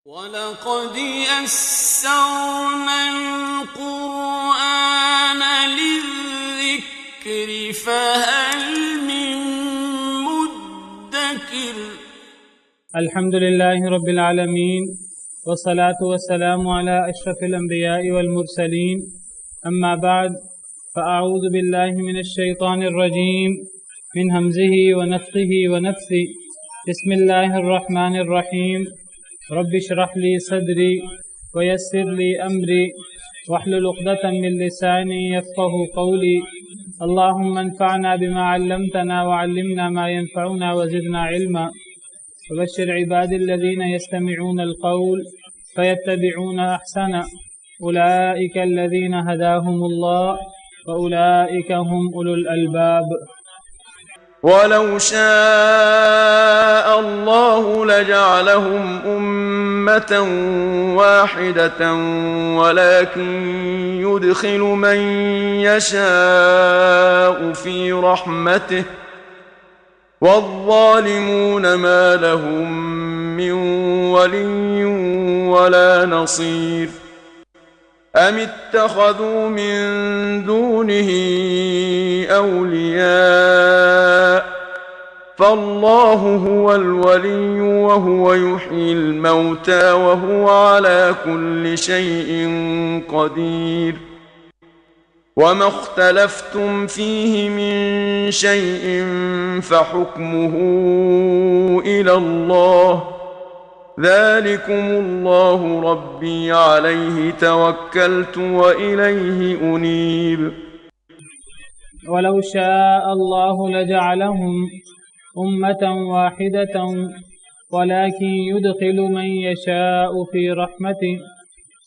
وَلَقَدْ يَسَّرْنَا الْقُرْآنَ لِلذِّكْرِ فَهَلْ مِن مُّدَّكِرٍ۔ الحمد لله رب العالمين والصلاة والسلام على أشرف الأنبياء والمرسلين، أما بعد فأعوذ بالله من الشيطان الرجيم من همزه ونفخه ونفثه. بسم الله الرحمن الرحيم. رب اشرح لي صدري ويسر لي أمري واحلل عقدة من لساني يفقهوا قولي. اللهم انفعنا بما علمتنا وعلمنا ما ينفعنا وزدنا علما. وبشر عبادي الذين يستمعون القول فيتبعون أحسنه. أولئك الذين هداهم الله وأولئك هم أولو الألباب. ولو شاء الله لجعلهم أمة واحدة ولكن يدخل من يشاء في رحمته والظالمون ما لهم من ولي ولا نصير. أم اتخذوا من دونه أولياء فالله هو الولي وهو يحيي الموتى وهو على كل شيء قدير. وما اختلفتم فيه من شيء فحكمه إلى الله ذلكم الله ربي عليه توكلت وإليه أنيب. ولو شاء الله لجعلهم أمة واحدة ولكن يدخل من يشاء في رحمته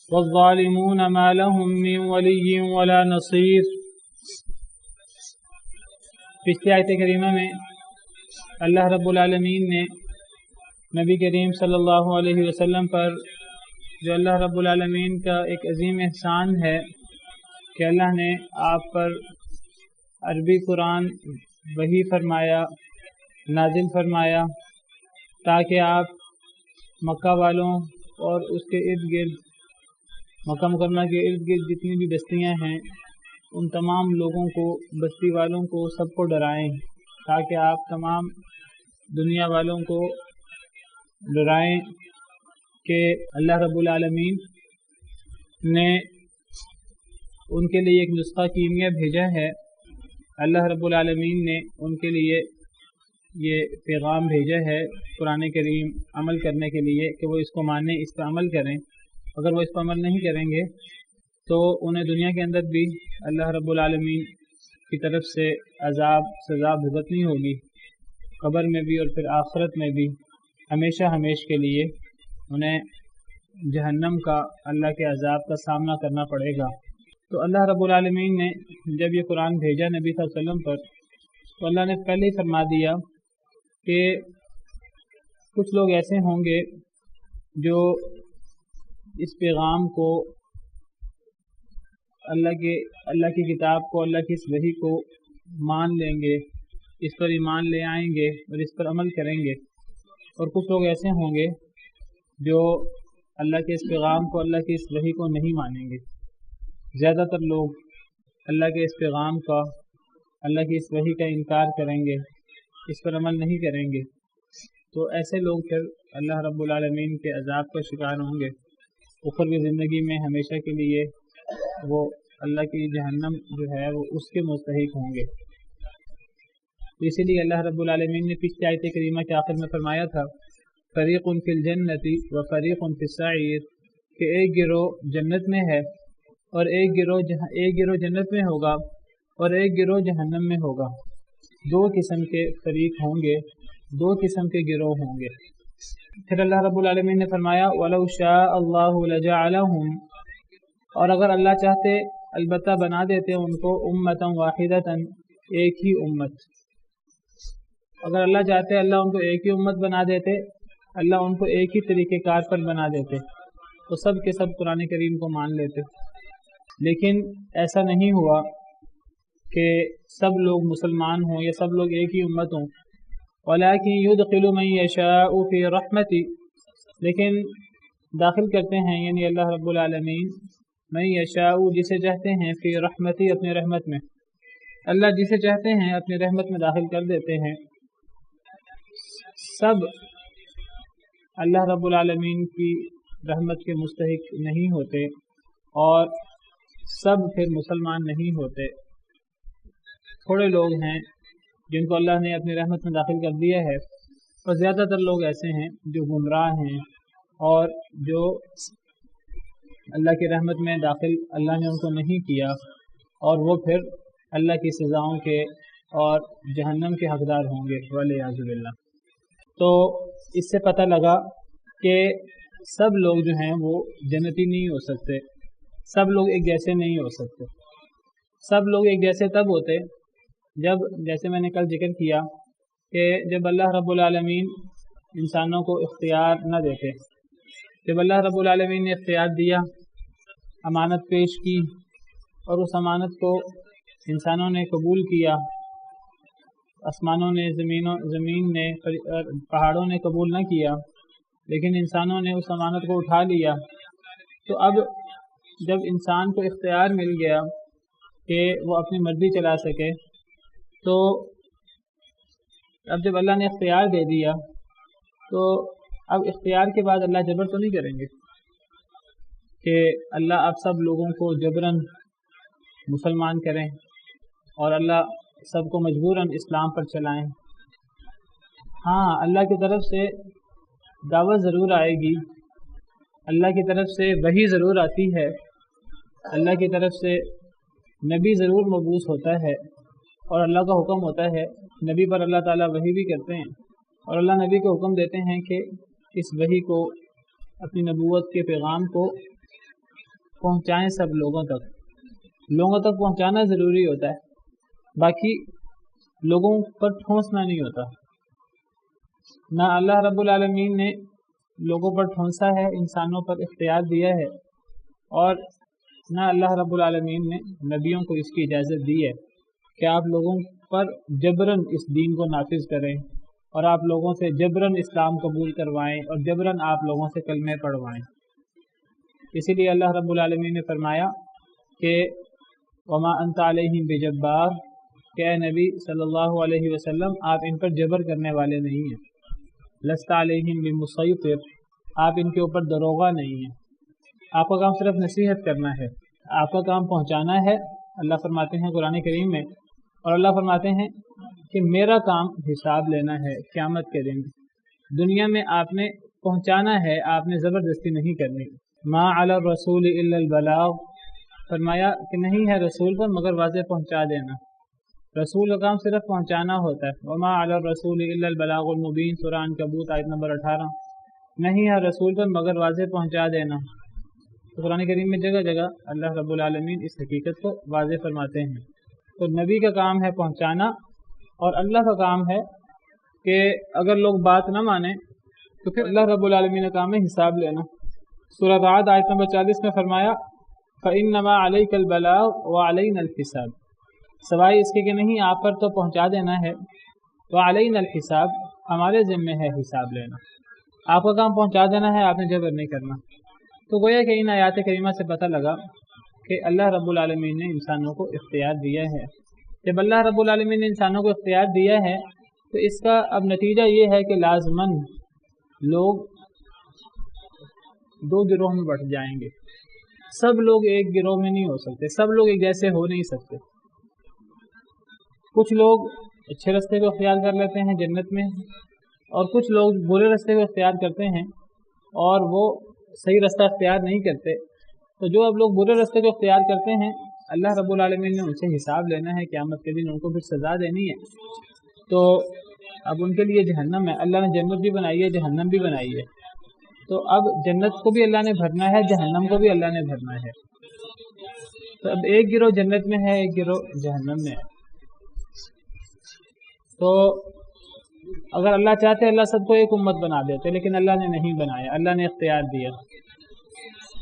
والظالمون ما لهم من ولي ولا نصير. پچھلی آیت کریمہ میں اللہ رب العالمین نے نبی کریم صلی اللہ علیہ وسلم پر جو اللہ رب العالمین کا ایک عظیم احسان ہے کہ اللہ نے آپ پر عربی قرآن وحی فرمایا، نازل فرمایا، تاکہ آپ مکہ والوں اور اس کے ارد گرد، مکہ مکرمہ کے ارد گرد جتنی بھی بستیاں ہیں ان تمام لوگوں کو، بستی والوں کو، سب کو ڈرائیں، تاکہ آپ تمام دنیا والوں کو ڈرائیں کہ اللہ رب العالمین نے ان کے لیے ایک نسخہ کیمیا بھیجا ہے، اللہ رب العالمین نے ان کے لیے یہ پیغام بھیجا ہے قرآن کریم عمل کرنے کے لیے کہ وہ اس کو مانیں، اس پر عمل کریں۔ اگر وہ اس پر عمل نہیں کریں گے تو انہیں دنیا کے اندر بھی اللہ رب العالمین کی طرف سے عذاب سزا بھگتنی ہوگی، قبر میں بھی اور پھر آخرت میں بھی ہمیشہ ہمیش کے لیے انہیں جہنم کا، اللہ کے عذاب کا سامنا کرنا پڑے گا۔ تو اللہ رب العالمین نے جب یہ قرآن بھیجا نبی صلی اللہ علیہ وسلم پر تو اللہ نے پہلے ہی فرما دیا کہ کچھ لوگ ایسے ہوں گے جو اس پیغام کو، اللہ کی کتاب کو، اللہ کی اس وحی کو مان لیں گے، اس پر ایمان لے آئیں گے اور اس پر عمل کریں گے، اور کچھ لوگ ایسے ہوں گے جو اللہ کے اس پیغام کو، اللہ کی اس وحی کو نہیں مانیں گے۔ زیادہ تر لوگ اللہ کے اس پیغام کا، اللہ کی اس وحی کا انکار کریں گے، اس پر عمل نہیں کریں گے، تو ایسے لوگ پھر اللہ رب العالمین کے عذاب کا شکار ہوں گے، اخروی زندگی میں ہمیشہ کے لیے وہ اللہ کی جہنم جو ہے وہ اس کے مستحق ہوں گے۔ تو اسی لیے اللہ رب العالمین نے پچھلی آیت کریمہ کے آخر میں فرمایا تھا فریق فی الجنت و فریق فی السعیر، کہ ایک گروہ جنت میں ہے اور ایک گروہ جنت میں ہوگا اور ایک گروہ جہنم میں ہوگا۔ دو قسم کے فریق ہوں گے، دو قسم کے گروہ ہوں گے۔ پھر اللہ رب العالمین نے فرمایا وَلَوْ شَاءَ اللَّهُ لَجَعَلَهُمْ، اور اگر اللہ چاہتے البتہ بنا دیتے ان کو امۃ واحدۃ، ایک ہی امت۔ اگر اللہ چاہتے اللہ ان کو ایک ہی امت بنا دیتے، اللہ ان کو ایک ہی طریقہ کار پر بنا دیتے تو سب کے سب قرآن کریم کو مان لیتے، لیکن ایسا نہیں ہوا کہ سب لوگ مسلمان ہوں یا سب لوگ ایک ہی امت ہوں۔ وَلَكِنْ يُدْخِلُ مَنْ يَشَاءُ فِي رَحْمَتِهِ، لیکن داخل کرتے ہیں یعنی اللہ رب العالمین من یشاء جسے چاہتے ہیں فی رحمتی اپنے رحمت میں، اللہ جسے چاہتے ہیں اپنی رحمت میں داخل کر دیتے ہیں۔ سب اللہ رب العالمین کی رحمت کے مستحق نہیں ہوتے اور سب پھر مسلمان نہیں ہوتے۔ تھوڑے لوگ ہیں جن کو اللہ نے اپنی رحمت میں داخل کر دیا ہے، اور زیادہ تر لوگ ایسے ہیں جو گمراہ ہیں اور جو اللہ کی رحمت میں داخل اللہ نے ان کو نہیں کیا، اور وہ پھر اللہ کی سزاؤں کے اور جہنم کے حقدار ہوں گے والعیاذ باللہ۔ تو اس سے پتہ لگا کہ سب لوگ جو ہیں وہ جنتی نہیں ہو سکتے، سب لوگ ایک جیسے نہیں ہو سکتے۔ سب لوگ ایک جیسے تب ہوتے جب، جیسے میں نے کل ذکر کیا کہ جب اللہ رب العالمین انسانوں کو اختیار نہ دیتے، جب اللہ رب العالمین نے اختیار دیا، امانت پیش کی اور اس امانت کو انسانوں نے قبول کیا، آسمانوں نے، زمین نے، پہاڑوں نے قبول نہ کیا، لیکن انسانوں نے اس امانت کو اٹھا لیا، تو اب جب انسان کو اختیار مل گیا کہ وہ اپنی مرضی چلا سکے، تو اب جب اللہ نے اختیار دے دیا تو اب اختیار کے بعد اللہ جبر تو نہیں کریں گے کہ اللہ اب سب لوگوں کو جبراً مسلمان کریں اور اللہ سب کو مجبوراً اسلام پر چلائیں۔ ہاں، اللہ کی طرف سے دعوت ضرور آئے گی، اللہ کی طرف سے وحی ضرور آتی ہے، اللہ کی طرف سے نبی ضرور مبعوث ہوتا ہے اور اللہ کا حکم ہوتا ہے، نبی پر اللہ تعالیٰ وحی بھی کرتے ہیں اور اللہ نبی کو حکم دیتے ہیں کہ اس وحی کو، اپنی نبوت کے پیغام کو پہنچائیں سب لوگوں تک پہنچانا ضروری ہوتا ہے، باقی لوگوں پر ٹھونسنا نہیں ہوتا۔ نہ اللہ رب العالمین نے لوگوں پر ٹھونسا ہے، انسانوں پر اختیار دیا ہے، اور نہ اللہ رب العالمین نے نبیوں کو اس کی اجازت دی ہے کہ آپ لوگوں پر جبراً اس دین کو نافذ کریں اور آپ لوگوں سے جبراً اسلام قبول کروائیں اور جبراً آپ لوگوں سے کلمے پڑھوائیں۔ اسی لیے اللہ رب العالمین نے فرمایا کہ وما انت علیہم بجبار، کہ اے نبی صلی اللہ علیہ وسلم آپ ان پر جبر کرنے والے نہیں ہیں، لست علیہم بمسیطر، آپ ان کے اوپر دروغہ نہیں ہیں، آپ کا کام صرف نصیحت کرنا ہے، آپ کا کام پہنچانا ہے۔ اللہ فرماتے ہیں قرآن کریم میں، اور اللہ فرماتے ہیں کہ میرا کام حساب لینا ہے قیامت کے دن، دنیا میں آپ نے پہنچانا ہے، آپ نے زبردستی نہیں کرنی۔ ما علی الرسول الا البلاغ، فرمایا کہ نہیں ہے رسول پر مگر واضح پہنچا دینا، رسول کا کام صرف پہنچانا ہوتا ہے۔ وما علی الرسول الا البلاغ المبین، سورہ عنکبوت آیت نمبر 18، نہیں ہے رسول پر مگر واضح پہنچا دینا۔ تو قرآن کریم میں جگہ جگہ اللہ رب العالمین اس حقیقت کو واضح فرماتے ہیں۔ تو نبی کا کام ہے پہنچانا، اور اللہ کا کام ہے کہ اگر لوگ بات نہ مانیں تو پھر اللہ رب العالمین کا کام ہے حساب لینا۔ سورہ رعد آیت نمبر 40 میں فرمایا فَإِنَّمَا عَلَيْكَ الْبَلَاغُ وَعَلَيْنَا الْحِسَابُ، سوائے اس کے کہ نہیں آپ پر تو پہنچا دینا ہے، وَعَلَيْنَا الْحِسَابُ، ہمارے ذمے ہے حساب لینا، آپ کا کام پہنچا دینا ہے، آپ نے جبر نہیں کرنا۔ تو گویا کہ ان آیات کریمہ سے پتہ لگا کہ اللہ رب العالمین نے انسانوں کو اختیار دیا ہے۔ جب اللہ رب العالمین نے انسانوں کو اختیار دیا ہے تو اس کا اب نتیجہ یہ ہے کہ لازماً لوگ دو گروہ میں بٹ جائیں گے، سب لوگ ایک گروہ میں نہیں ہو سکتے، سب لوگ ایک جیسے ہو نہیں سکتے۔ کچھ لوگ اچھے راستے کو اختیار کر لیتے ہیں جنت میں، اور کچھ لوگ برے راستے کو اختیار کرتے ہیں اور وہ صحیح راستہ اختیار نہیں کرتے۔ تو جو اب لوگ برے راستے کو اختیار کرتے ہیں، اللہ رب العالمین نے ان سے حساب لینا ہے قیامت کے دن، ان کو پھر سزا دینی ہے۔ تو اب ان کے لیے جہنم ہے، اللہ نے جنت بھی بنائی ہے، جہنم بھی بنائی ہے، تو اب جنت کو بھی اللہ نے بھرنا ہے، جہنم کو بھی اللہ نے بھرنا ہے۔ تو اب ایک گروہ جنت میں ہے، ایک گروہ جہنم میں ہے۔ تو اگر اللہ چاہتے اللہ سب کو ایک امت بنا دیتے، لیکن اللہ نے نہیں بنایا، اللہ نے اختیار دیا۔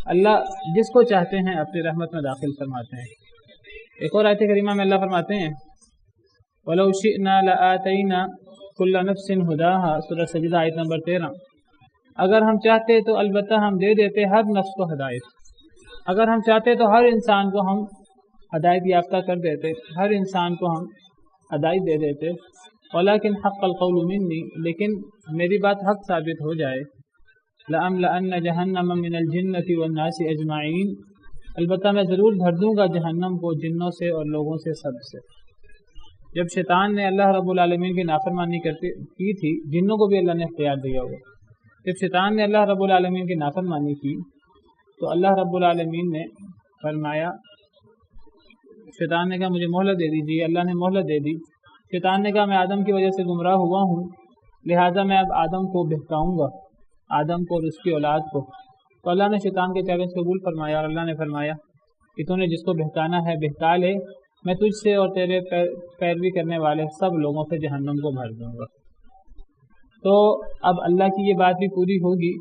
اللہ جس کو چاہتے ہیں اپنی رحمت میں داخل فرماتے ہیں۔ ایک اور آیت کریمہ میں اللہ فرماتے ہیں وَلَوْ شِئْنَا لَآتَيْنَا كُلَّ نَفْسٍ هُدَاهَا، سورہ سجدہ آیت نمبر 13، اگر ہم چاہتے تو البتہ ہم دے دیتے ہر نفس کو ہدایت، اگر ہم چاہتے تو ہر انسان کو ہم ہدایت یافتہ کر دیتے، ہر انسان کو ہم ہدایت دے دیتے۔ ولیکن حق القول منی، لیکن میری بات حق ثابت ہو جائے، لأملأن جہنم من الجنة والناس اجمعین، البتہ میں ضرور بھر دوں گا جہنم کو جنوں سے اور لوگوں سے، سب سے۔ جب شیطان نے اللہ رب العالمین کی نافرمانی کی تھی، جنوں کو بھی اللہ نے اختیار دیا ہوا، جب شیطان نے اللہ رب العالمین کی نافرمانی کی تو اللہ رب العالمین نے فرمایا، شیطان نے کہا مجھے مہلت دے دیجیے، اللہ نے مہلت دے دی۔ شیطان نے کہا میں آدم کی وجہ سے گمراہ ہوا ہوں، لہٰذا میں اب آدم کو بہکاؤں گا، آدم کو اور اس کی اولاد کو۔ تو اللہ نے شیطان کے چیلنج قبول فرمایا اور اللہ نے فرمایا کہ تو نے جس کو بہکانا ہے بہکا لے، میں تجھ سے اور تیرے پیروی کرنے والے سب لوگوں سے جہنم کو بھر دوں گا۔ تو اب اللہ کی یہ بات بھی پوری ہوگی،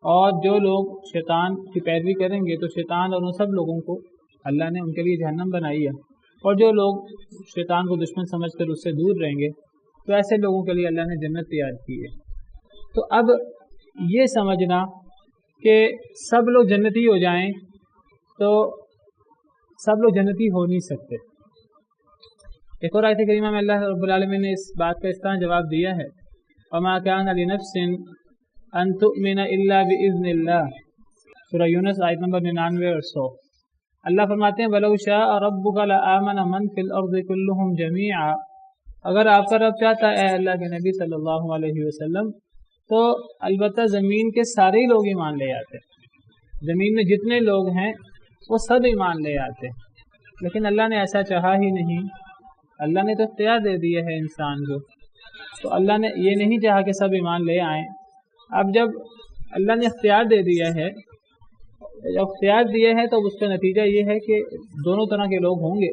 اور جو لوگ شیطان کی پیروی کریں گے تو شیطان اور ان سب لوگوں کو اللہ نے ان کے لیے جہنم بنائی ہے، اور جو لوگ شیطان کو دشمن سمجھ کر اس سے دور رہیں گے تو ایسے لوگوں کے لیے اللہ نے جنت تیار کی ہے۔ تو اب یہ سمجھنا کہ سب لوگ جنتی ہو جائیں تو سب لوگ جنتی ہو نہیں سکتے۔ ایک اور آیت کریمہ میں اللہ رب العالمین نے اس بات کا اس طرح جواب دیا ہے، وَمَا كَانَ لِنَفْسٍ أَن تُؤْمِنَ إِلَّا بِإِذْنِ اللَّهِ، سورہ یونس آیت نمبر 99 اور 100۔ اللہ فرماتے ہیں وَلَوْ شَاءَ رَبُّكَ لَآمَنَ مَن فِي الْأَرْضِ كُلُّهُمْ جَمِيعًا، اگر آپ کا رب چاہتا ہے اللہ کے نبی صلی اللہ علیہ وسلم تو البتہ زمین کے سارے لوگ ایمان لے آتے، زمین میں جتنے لوگ ہیں وہ سب ایمان لے آتے، لیکن اللہ نے ایسا چاہا ہی نہیں۔ اللہ نے تو اختیار دے دیا ہے انسان کو، تو اللہ نے یہ نہیں چاہا کہ سب ایمان لے آئیں۔ اب جب اللہ نے اختیار دے دیا ہے، جب اختیار دیا ہے تو اس کا نتیجہ یہ ہے کہ دونوں طرح کے لوگ ہوں گے۔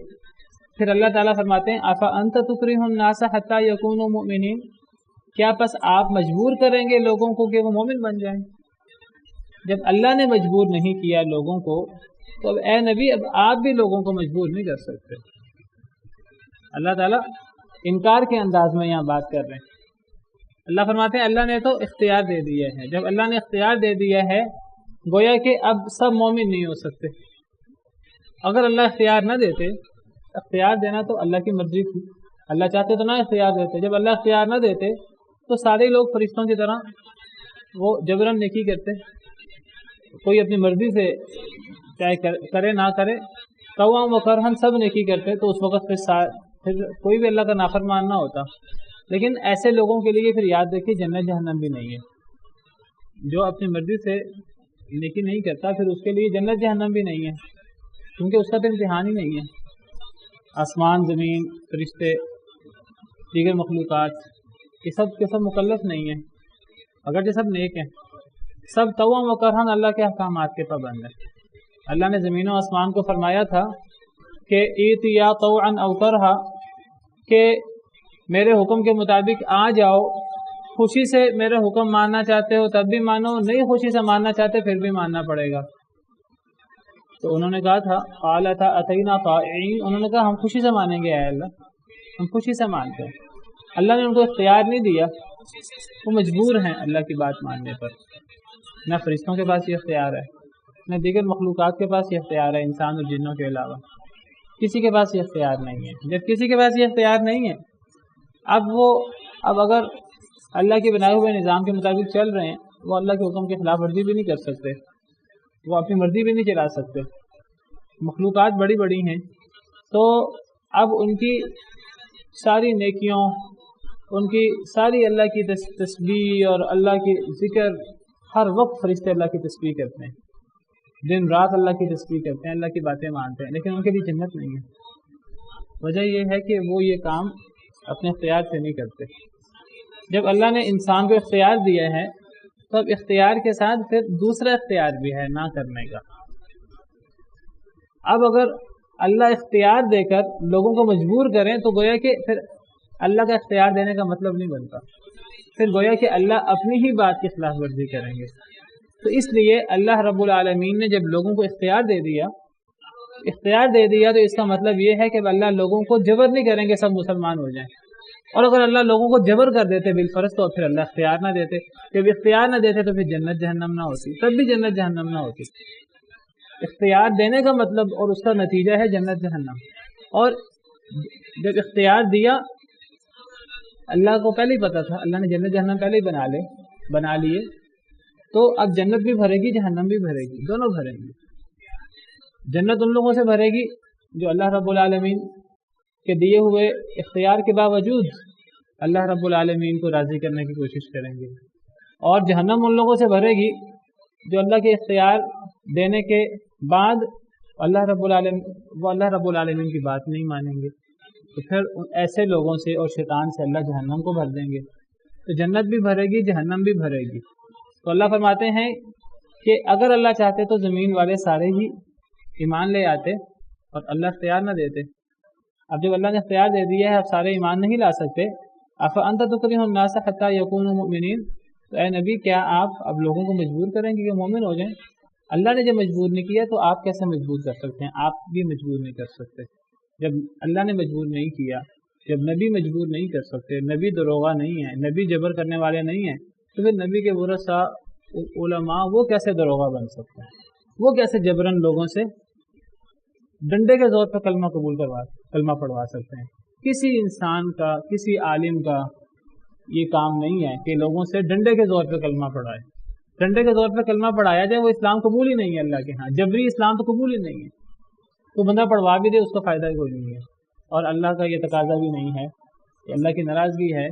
پھر اللہ تعالیٰ فرماتے ہیں أَفَأَنْتَ تُكْرِهُ النَّاسَ حَتَّى يَكُونُوا مُؤْمِنِينَ، کیا پس آپ مجبور کریں گے لوگوں کو کہ وہ مومن بن جائیں؟ جب اللہ نے مجبور نہیں کیا لوگوں کو تو اب اے نبی اب آپ بھی لوگوں کو مجبور نہیں کر سکتے۔ اللہ تعالیٰ انکار کے انداز میں یہاں بات کر رہے ہیں۔ اللہ فرماتے ہیں اللہ نے تو اختیار دے دیا ہے، جب اللہ نے اختیار دے دیا ہے گویا کہ اب سب مومن نہیں ہو سکتے۔ اگر اللہ اختیار نہ دیتے، اختیار دینا تو اللہ کی مرضی تھی، اللہ چاہتے تو نہ اختیار دیتے، جب اللہ اختیار نہ دیتے تو سارے لوگ فرشتوں کی طرح وہ جبراً نیکی کرتے، کوئی اپنی مرضی سے چاہے کرے نہ کرے، طوعاً و کرہاً سب نیکی کرتے، تو اس وقت پھر کوئی بھی اللہ کا نافرمان نہ ہوتا۔ لیکن ایسے لوگوں کے لیے پھر یاد رکھیے جنت جہنم بھی نہیں ہے۔ جو اپنی مرضی سے نیکی نہیں کرتا پھر اس کے لیے جنت جہنم بھی نہیں ہے، کیونکہ اس کا تو امتحان ہی نہیں ہے۔ آسمان، زمین، فرشتے، دیگر مخلوقات یہ سب کے سب مکلف نہیں ہیں، اگرچہ سب نیک ہیں، سب طوعاً و کرہاً اللہ کے احکامات کے پابند ہیں۔ اللہ نے زمین و آسمان کو فرمایا تھا کہ ایتیا طوعاً او کرہا، کہ میرے حکم کے مطابق آ جاؤ، خوشی سے میرے حکم ماننا چاہتے ہو تب بھی مانو، نہیں خوشی سے ماننا چاہتے پھر بھی ماننا پڑے گا۔ تو انہوں نے کہا تھا قالتا اتینا طائعین، انہوں نے کہا ہم خوشی سے مانیں گے، اے اللہ ہم خوشی سے مانتے ہیں۔ اللہ نے ان کو اختیار نہیں دیا، وہ مجبور ہیں اللہ کی بات ماننے پر۔ نہ فرشتوں کے پاس یہ اختیار ہے، نہ دیگر مخلوقات کے پاس یہ اختیار ہے، انسان اور جنوں کے علاوہ کسی کے پاس یہ اختیار نہیں ہے۔ جب کسی کے پاس یہ اختیار نہیں ہے، اب اگر اللہ کے بنائے ہوئے نظام کے مطابق چل رہے ہیں، وہ اللہ کے حکم کی خلاف ورزی بھی نہیں کر سکتے، وہ اپنی مرضی بھی نہیں چلا سکتے۔ مخلوقات بڑی بڑی ہیں، تو اب ان کی ساری نیکیوں، ان کی ساری اللہ کی تسبیح اور اللہ کی ذکر، ہر وقت فرشتے اللہ کی تسبیح کرتے ہیں، دن رات اللہ کی تسبیح کرتے ہیں، اللہ کی باتیں مانتے ہیں، لیکن ان کے لیے جنت نہیں ہے۔ وجہ یہ ہے کہ وہ یہ کام اپنے اختیار سے نہیں کرتے۔ جب اللہ نے انسان کو اختیار دیا ہے تو اب اختیار کے ساتھ پھر دوسرا اختیار بھی ہے نہ کرنے کا۔ اب اگر اللہ اختیار دے کر لوگوں کو مجبور کریں تو گویا کہ پھر اللہ کا اختیار دینے کا مطلب نہیں بنتا، پھر گویا کہ اللہ اپنی ہی بات کی خلاف ورزی کریں گے۔ تو اس لیے اللہ رب العالمین نے جب لوگوں کو اختیار دے دیا تو اس کا مطلب یہ ہے کہ اللہ لوگوں کو جبر نہیں کریں گے سب مسلمان ہو جائیں، اور اگر اللہ لوگوں کو جبر کر دیتے بالفرض تو پھر اللہ اختیار نہ دیتے، جب اختیار نہ دیتے تو پھر جنت جہنم نہ ہوتی، تب بھی جنت جہنم نہ ہوتی۔ اختیار دینے کا مطلب اور اس کا نتیجہ ہے جنت جہنم، اور جب اختیار دیا اللہ کو پہلے ہی پتا تھا، اللہ نے جنت جہنم پہلے ہی بنا لیے، تو اب جنت بھی بھرے گی جہنم بھی بھرے گی، دونوں بھریں گی۔ جنت ان لوگوں سے بھرے گی جو اللہ رب العالمین کے دیے ہوئے اختیار کے باوجود اللہ رب العالمین کو راضی کرنے کی کوشش کریں گے، اور جہنم ان لوگوں سے بھرے گی جو اللہ کے اختیار دینے کے بعد اللہ رب العالمین کی بات نہیں مانیں گے، تو پھر ایسے لوگوں سے اور شیطان سے اللہ جہنم کو بھر دیں گے، تو جنت بھی بھرے گی جہنم بھی بھرے گی۔ تو اللہ فرماتے ہیں کہ اگر اللہ چاہتے تو زمین والے سارے ہی ایمان لے آتے اور اللہ اختیار نہ دیتے۔ اب جب اللہ نے اختیار دے دیا ہے اب سارے ایمان نہیں لا سکتے۔ افانت تکرہ الناس حتی یکونوا مؤمنین، تو اے نبی کیا آپ اب لوگوں کو مجبور کریں گے کہ مومن ہو جائیں؟ اللہ نے جب مجبور نہیں کیا تو آپ کیسے مجبور کر سکتے ہیں؟ آپ بھی مجبور نہیں کر سکتے۔ جب اللہ نے مجبور نہیں کیا، جب نبی مجبور نہیں کر سکتے، نبی دروغہ نہیں ہے، نبی جبر کرنے والے نہیں ہیں، تو پھر نبی کے ورثاء علماء وہ کیسے دروغہ بن سکتے ہیں؟ وہ کیسے جبرن لوگوں سے ڈنڈے کے زور پر کلمہ پڑھوا سکتے ہیں؟ کسی انسان کا، کسی عالم کا یہ کام نہیں ہے کہ لوگوں سے ڈنڈے کے زور پہ کلمہ پڑھائے۔ ڈنڈے کے زور پہ کلمہ پڑھایا جائے وہ اسلام قبول ہی نہیں ہے اللہ کے ہاں، جبری اسلام تو قبول ہی نہیں ہے۔ تو بندہ پڑھوا بھی دے اس کا فائدہ کوئی نہیں ہے، اور اللہ کا یہ تقاضا بھی نہیں ہے، اللہ کی ناراضگی ہے۔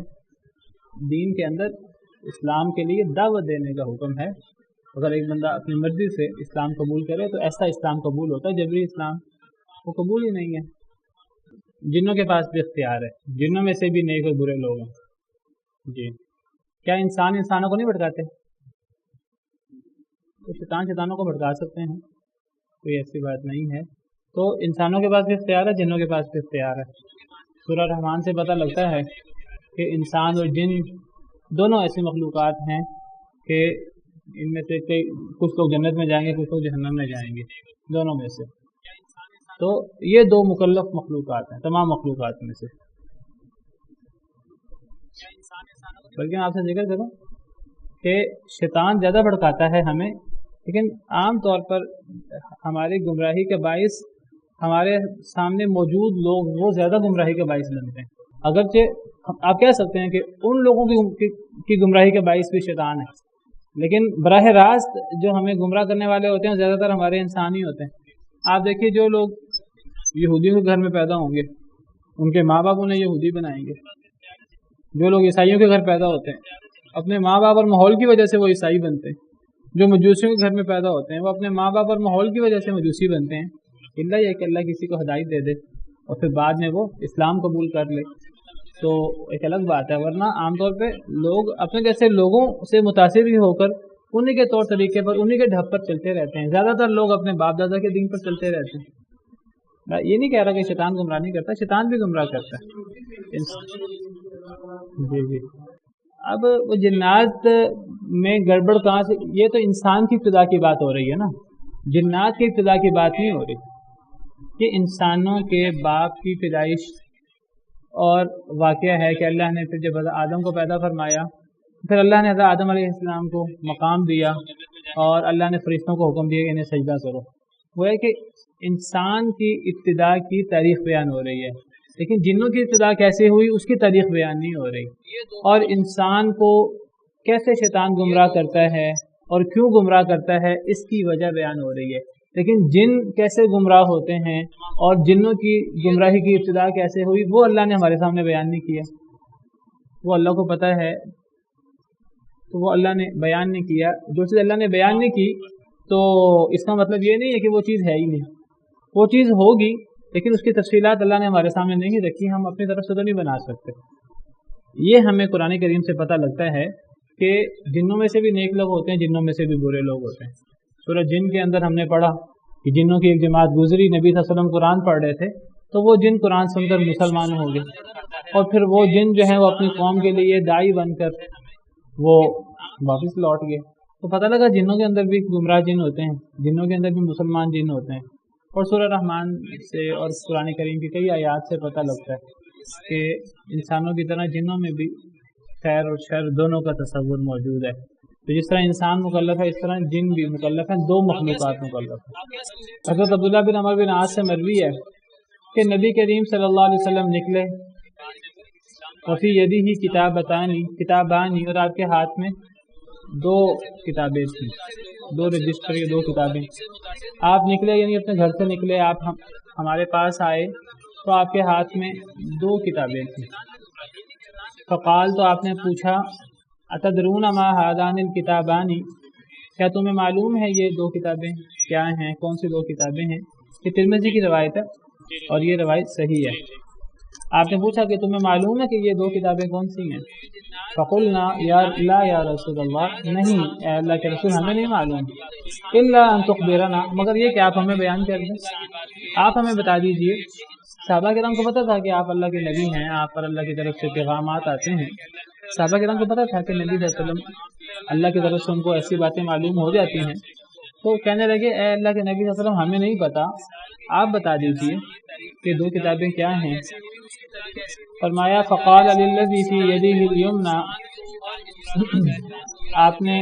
دین کے اندر اسلام کے لیے دعوت دینے کا حکم ہے، اگر ایک بندہ اپنی مرضی سے اسلام قبول کرے تو ایسا اسلام قبول ہوتا ہے، جبری اسلام وہ قبول ہی نہیں ہے۔ جنوں کے پاس بھی اختیار ہے، جنوں میں سے بھی نیک اور برے لوگ ہیں۔ جی کیا انسان انسانوں کو نہیں بھٹکاتے؟ تو شیطانوں کو بھٹکا سکتے ہیں، کوئی ایسی بات نہیں ہے۔ تو انسانوں کے پاس بھی اختیار ہے، جنوں کے پاس بھی اختیار ہے۔ سورہ رحمان سے پتہ لگتا ہے کہ انسان اور جن دونوں ایسی مخلوقات ہیں کہ ان میں سے کچھ لوگ جنت میں جائیں گے، کچھ لوگ جہنم میں جائیں گے، دونوں میں سے۔ تو یہ دو مکلف مخلوقات ہیں تمام مخلوقات میں سے۔ بلکہ میں آپ سے ذکر کروں کہ شیطان زیادہ بھڑکاتا ہے ہمیں، لیکن عام طور پر ہماری گمراہی کے باعث ہمارے سامنے موجود لوگ وہ زیادہ گمراہی کے باعث بنتے ہیں۔ اگرچہ آپ کہہ سکتے ہیں کہ ان لوگوں کی گمراہی کے باعث بھی شیطان ہے، لیکن براہ راست جو ہمیں گمراہ کرنے والے ہوتے ہیں زیادہ تر ہمارے انسان ہی ہوتے ہیں۔ آپ دیکھیے جو لوگ یہودیوں کے گھر میں پیدا ہوں گے ان کے ماں باپ انہیں یہودی بنائیں گے، جو لوگ عیسائیوں کے گھر پیدا ہوتے ہیں اپنے ماں باپ اور ماحول کی وجہ سے وہ عیسائی بنتے ہیں، جو مجوسیوں کے گھر میں پیدا ہوتے ہیں وہ اپنے ماں باپ اور ماحول کی وجہ سے مجوسی بنتے ہیں، اللہ یہ کہ اللہ کسی کو ہدایت دے دے اور پھر بعد میں وہ اسلام قبول کر لے تو ایک الگ بات ہے، ورنہ عام طور پہ لوگ اپنے جیسے لوگوں سے متاثر ہی ہو کر انہی کے طور طریقے پر انہی کے ڈھب پر چلتے رہتے ہیں۔ زیادہ تر لوگ اپنے باپ دادا کے دین پر چلتے رہتے ہیں۔ میں یہ نہیں کہہ رہا کہ شیطان گمراہ نہیں کرتا، شیطان بھی گمراہ کرتا ہے۔ جی اب وہ جنات میں گڑبڑ کہاں سے؟ یہ تو انسان کی ابتدا کی بات ہو رہی ہے نا، جنات کی ابتدا کی بات نہیں ہو رہی۔ یہ انسانوں کے باپ کی پیدائش اور واقعہ ہے کہ اللہ نے پھر جب حضرت آدم کو پیدا فرمایا، پھر اللہ نے حضرت آدم علیہ السلام کو مقام دیا اور اللہ نے فرشتوں کو حکم دیا کہ انہیں سجدہ کرو۔ وہ ہے کہ انسان کی ابتدا کی تاریخ بیان ہو رہی ہے، لیکن جنوں کی ابتدا کیسے ہوئی اس کی تاریخ بیان نہیں ہو رہی، اور انسان کو کیسے شیطان گمراہ کرتا ہے اور کیوں گمراہ کرتا ہے اس کی وجہ بیان ہو رہی ہے، لیکن جن کیسے گمراہ ہوتے ہیں اور جنوں کی گمراہی کی ابتدا کیسے ہوئی وہ اللہ نے ہمارے سامنے بیان نہیں کیا۔ وہ اللہ کو پتہ ہے تو وہ اللہ نے بیان نہیں کیا۔ جو چیز اللہ نے بیان نہیں کی تو اس کا مطلب یہ نہیں ہے کہ وہ چیز ہے ہی نہیں، وہ چیز ہوگی لیکن اس کی تفصیلات اللہ نے ہمارے سامنے نہیں رکھی، ہم اپنی طرف سے تو نہیں بنا سکتے۔ یہ ہمیں قرآن کریم سے پتہ لگتا ہے کہ جنوں میں سے بھی نیک لوگ ہوتے ہیں، جنوں میں سے بھی برے لوگ ہوتے ہیں۔ سورہ جن کے اندر ہم نے پڑھا کہ جنوں کی ایک جماعت گزری، نبی صلی اللہ علیہ وسلم قرآن پڑھ رہے تھے تو وہ جن قرآن سن کر مسلمان ہو گئے، اور پھر وہ جن جو ہیں وہ اپنی قوم کے لیے داعی بن کر وہ واپس لوٹ گئے۔ تو پتہ لگا جنوں کے اندر بھی گمراہ جن ہوتے ہیں، جنوں کے اندر بھی مسلمان جن ہوتے ہیں، اور سورہ رحمان سے اور قرآن کریم کی کئی آیات سے پتہ لگتا ہے کہ انسانوں کی طرح جنوں میں بھی خیر اور شر دونوں کا تصور موجود ہے. تو جس طرح انسان مکلف ہے اس طرح جن بھی مکلف ہیں، دو مخلوقات مکلف ہیں. حضرت عبداللہ بن عمر بن عاص سے مروی ہے کہ نبی کریم صلی اللہ علیہ وسلم نکلے، وفی یدہ کتابانی، اور آپ کے ہاتھ میں دو کتابیں تھیں، دو رجسٹر یا دو کتابیں. آپ نکلے یعنی اپنے گھر سے نکلے، آپ ہمارے پاس آئے تو آپ کے ہاتھ میں دو کتابیں تھیں. فقال، تو آپ نے پوچھا، اتدرون ما هذان الکتابان، کیا تمہیں معلوم ہے یہ دو کتابیں کیا ہیں، کون سی دو کتابیں ہیں؟ یہ ترمذی کی روایت ہے اور یہ روایت صحیح ہے. آپ نے پوچھا کہ تمہیں معلوم ہے کہ یہ دو کتابیں کون سی ہیں؟ فقلنا لا یا رسول اللہ، نہیں اے اللہ کے رسول ہمیں نہیں معلوم. الا ان تخبرنا، مگر یہ کہ آپ ہمیں بیان کر دیں، آپ ہمیں بتا دیجئے. صحابہ کرام کو پتہ تھا کہ آپ اللہ کے نبی ہیں، آپ پر اللہ کی طرف سے پیغامات آتے ہیں. صحابہ کرام کو پتہ تھا کہ نبی صلی اللہ علیہ وسلم اللہ کی طرف سے ان کو ایسی باتیں معلوم ہو جاتی ہیں. تو کہنے لگے اے اللہ کے نبی صلی اللہ علیہ وسلم ہمیں نہیں پتہ، آپ بتا دیجئے کہ دو کتابیں کیا ہیں. فرمایا فقال للذی فی یدہ الیمنی، آپ نے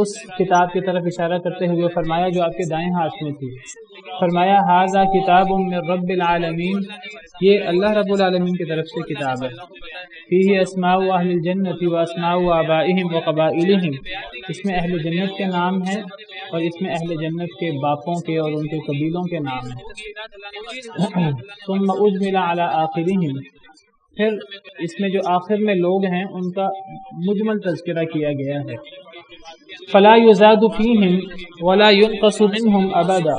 اس کتاب کی طرف اشارہ کرتے ہوئے فرمایا جو آپ کے دائیں ہاتھ میں تھی. فرمایا ھذا کتاب من رب العالمین، یہ اللہ رب العالمین کی طرف سے کتاب ہے. فیہ اسماء اہل الجنۃ و اسماء آبائہم و قبائلہم، اس میں اہل جنت کے نام ہیں اور اس میں اہل جنت کے باپوں کے اور ان کے قبیلوں کے نام ہیں. ثم اجمل علی آخرہم، پھر اس میں جو آخر میں لوگ ہیں ان کا مجمل تذکرہ کیا گیا ہے. فلا یزاد فیہم ولا ینقص منہم ابدا،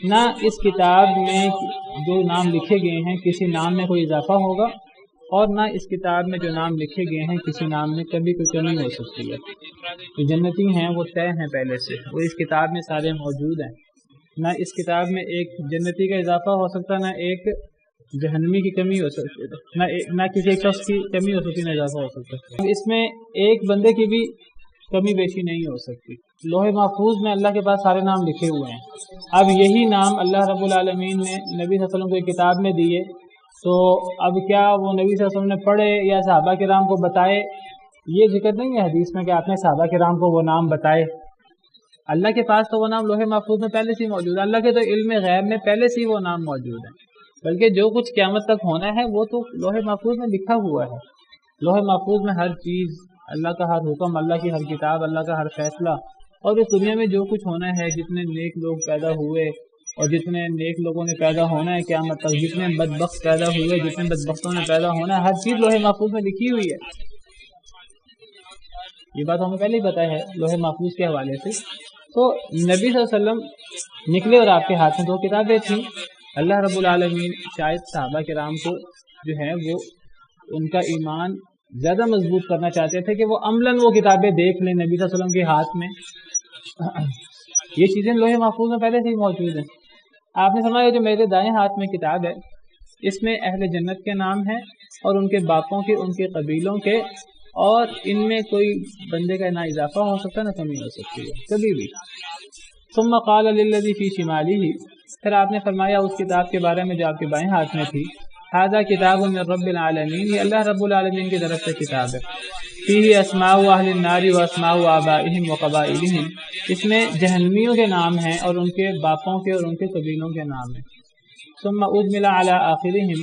نہ اس کتاب میں جو نام لکھے گئے ہیں کسی نام میں کوئی اضافہ ہوگا اور نہ اس کتاب میں جو نام لکھے گئے ہیں کسی نام میں کبھی کوئی کمی ہو سکتی ہے. جو جنتی ہیں وہ طے ہیں پہلے سے، وہ اس کتاب میں سارے موجود ہیں. نہ اس کتاب میں ایک جنتی کا اضافہ ہو سکتا، نہ ایک جہنمی کی کمی ہو سکتی، نہ کسی ایک شخص کی کمی ہو سکتی، نہ اضافہ ہو سکتا. اس میں ایک بندے کی بھی کمی بیشی نہیں ہو سکتی. لوح محفوظ میں اللہ کے پاس سارے نام لکھے ہوئے ہیں. اب یہی نام اللہ رب العالمین نے نبی صلی اللہ علیہ وسلم کو ایک کتاب میں دیے، تو اب کیا وہ نبی صلی اللہ علیہ وسلم نے پڑھے یا صحابہ کرام کو بتائے؟ یہ ذکر نہیں ہے حدیث میں کہ آپ نے صحابہ کرام کو وہ نام بتائے. اللہ کے پاس تو وہ نام لوح محفوظ میں پہلے سے ہی موجود ہے. اللہ کے تو علم غیب میں پہلے سے ہی وہ نام موجود ہے، بلکہ جو کچھ قیامت تک ہونا ہے وہ تو لوح محفوظ میں لکھا ہوا ہے. لوح محفوظ میں ہر چیز، اللہ کا ہر حکم، اللہ کی ہر کتاب، اللہ کا ہر فیصلہ، اور اس دنیا میں جو کچھ ہونا ہے، جتنے نیک لوگ پیدا ہوئے اور جتنے نیک لوگوں نے پیدا ہونا ہے قیامت تک، جتنے بدبخت پیدا ہوئے، جتنے بدبختوں نے پیدا ہونا ہے، ہر چیز لوح محفوظ میں لکھی ہوئی ہے. یہ بات ہمیں پہلے ہی پتہ ہے لوح محفوظ کے حوالے سے. تو نبی صلی اللہ علیہ وسلم نکلے اور آپ کے ہاتھ میں دو کتابیں تھیں. اللہ رب العالمین شاید صحابہ کرام کو جو ہے وہ ان کا ایمان زیادہ مضبوط کرنا چاہتے تھے کہ وہ عملاً وہ کتابیں دیکھ لیں نبی صلی اللہ علیہ وسلم کے ہاتھ میں. یہ چیزیں لوح محفوظ میں پہلے سے ہی موجود ہیں. آپ نے فرمایا جو میرے دائیں ہاتھ میں کتاب ہے اس میں اہل جنت کے نام ہیں اور ان کے باپوں کے، ان کے قبیلوں کے، اور ان میں کوئی بندے کا نہ اضافہ ہو سکتا نہ کمی ہو سکتی ہے کبھی بھی. ثم قال للذی فی شمالہ، پھر آپ نے فرمایا اس کتاب کے بارے میں جو آپ کے بائیں ہاتھ میں تھی، ھذا کتاب من رب العالمین، یہ اللہ رب العالمین کی طرف سے کتاب ہے. فیہ اسماء اہل النار و اسماء آبائہم و قبائلہم، اس میں جہنمیوں کے نام ہیں اور ان کے باپوں کے اور ان کے قبیلوں کے نام ہیں. ثم اجمل علی آخرہم،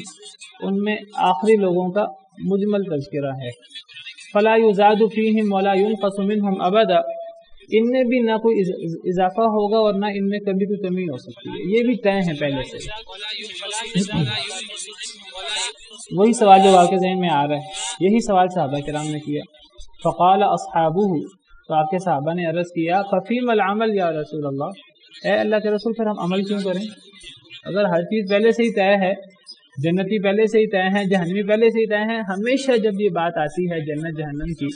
ان میں آخری لوگوں کا مجمل تذکرہ ہے. فلا یزاد فیہم ولا ینقص منہم ابدا، ان میں بھی نہ کوئی اضافہ ہوگا اور نہ ان میں کبھی کوئی کمی ہو سکتی ہے. یہ بھی طے ہیں پہلے سے. وہی سوال جو آپ کے ذہن میں آ رہا ہے، یہی سوال صحابہ کرام نے کیا. فقال اصحابہ، تو آپ کے صحابہ نے عرض کیا، ففیم العمل یا رسول اللہ، اے اللہ کے رسول پھر ہم عمل کیوں کریں؟ اگر ہر چیز پہلے سے ہی طے ہے، جنتی پہلے سے ہی طے ہیں، جہنمی پہلے سے ہی طے ہیں، ہمیشہ جب یہ بات آتی ہے جنت جہنم کی،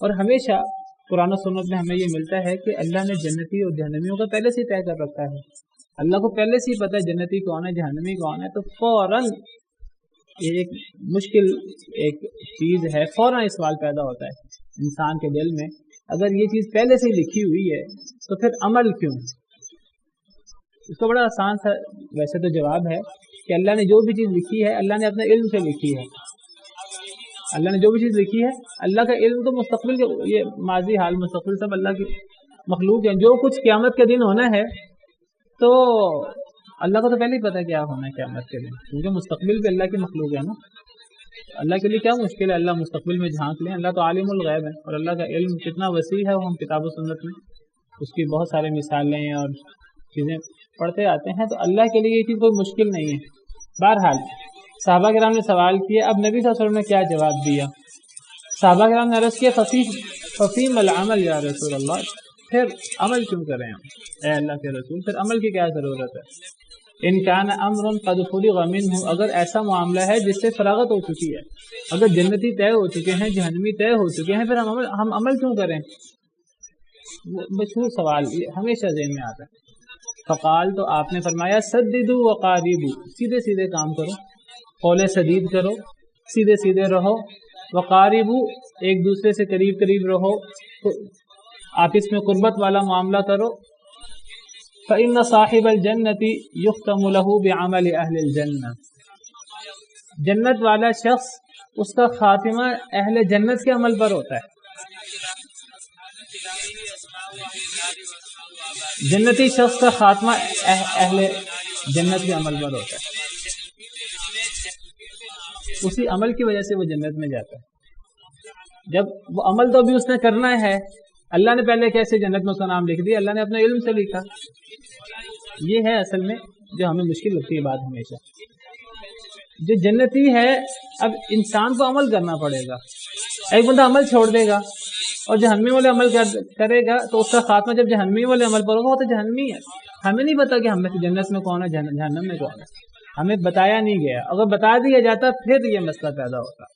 اور ہمیشہ قرآن و سنت میں ہمیں یہ ملتا ہے کہ اللہ نے جنتی اور جہنمیوں کا پہلے سے ہی طے کر رکھا ہے. اللہ کو پہلے سے ہی پتہ ہے جنتی کون ہے، جہنمی کون ہے. تو فوراً یہ ایک مشکل ایک چیز ہے، فوراً سوال پیدا ہوتا ہے انسان کے دل میں، اگر یہ چیز پہلے سے ہی لکھی ہوئی ہے تو پھر عمل کیوں؟ اس کا بڑا آسان سا ویسے تو جواب ہے کہ اللہ نے جو بھی چیز لکھی ہے اللہ نے اپنے علم سے لکھی ہے. اللہ نے جو بھی چیز لکھی ہے اللہ کا علم تو مستقبل کے یہ ماضی حال مستقبل سب اللہ کی مخلوق ہے. جو کچھ قیامت کے دن ہونا ہے تو اللہ کو تو پہلے ہی پتہ کیا ہونا ہے قیامت کے دن, کیونکہ مستقبل بھی اللہ کی مخلوق ہے نا. اللہ کے لیے کیا مشکل ہے, اللہ مستقبل میں جھانک لیں. اللہ تو عالم الغیب ہے اور اللہ کا علم کتنا وسیع ہے وہ ہم کتاب و سنت میں اس کی بہت سارے مثالیں اور چیزیں پڑھتے آتے ہیں. تو اللہ کے لیے یہ چیز کوئی مشکل نہیں ہے. بہرحال صحابہ کرام نے سوال کیا, اب نبی صلی اللہ علیہ وسلم نے کیا جواب دیا؟ صحابہ کرام نے عرض کیا ففیم العمل یا رسول اللہ, پھر عمل کیوں کریں ہم اے اللہ کے رسول, پھر عمل کی کیا ضرورت ہے؟ ان کان امر قد فرغ منہ, اگر ایسا معاملہ ہے جس سے فراغت ہو چکی ہے, اگر جنتی طے ہو چکے ہیں جہنمی طے ہو چکے ہیں, پھر ہم عمل کیوں کریں؟ مشہور سوال ہمیشہ ذہن میں آتا ہے. فقال, تو آپ نے فرمایا سددوا وقاربوا, سیدھے سیدھے کام کرو, قول سدید کرو, سیدھے سیدھے رہو. وقاربوا, ایک دوسرے سے قریب قریب رہو, آپس میں قربت والا معاملہ کرو. فإن صاحب الجنة يختم له بعمل أهل الجنة, جنت والا شخص اس کا خاتمہ اہل جنت کے عمل پر ہوتا ہے. جنتی شخص کا خاتمہ اہل جنت کے عمل پر ہوتا ہے, اسی عمل کی وجہ سے وہ جنت میں جاتا ہے. جب وہ عمل تو بھی اس نے کرنا ہے, اللہ نے پہلے کیسے جنت میں اس کا نام لکھ دیا, اللہ نے اپنے علم سے لکھا. یہ ہے اصل میں جو ہمیں مشکل لگتی ہے بات ہمیشہ. جو جنتی ہے اب انسان کو عمل کرنا پڑے گا. ایک بندہ عمل چھوڑ دے گا اور جہنمی والے عمل کرے گا تو اس کا خاتمہ جب جہنمی والے عمل پر ہوگا وہ تو جہنمی ہے. ہمیں نہیں پتا کہ ہم میں جنت میں کون ہے جہنم میں کون ہے, ہمیں بتایا نہیں گیا. اگر بتا دیا جاتا پھر یہ مسئلہ پیدا ہوتا,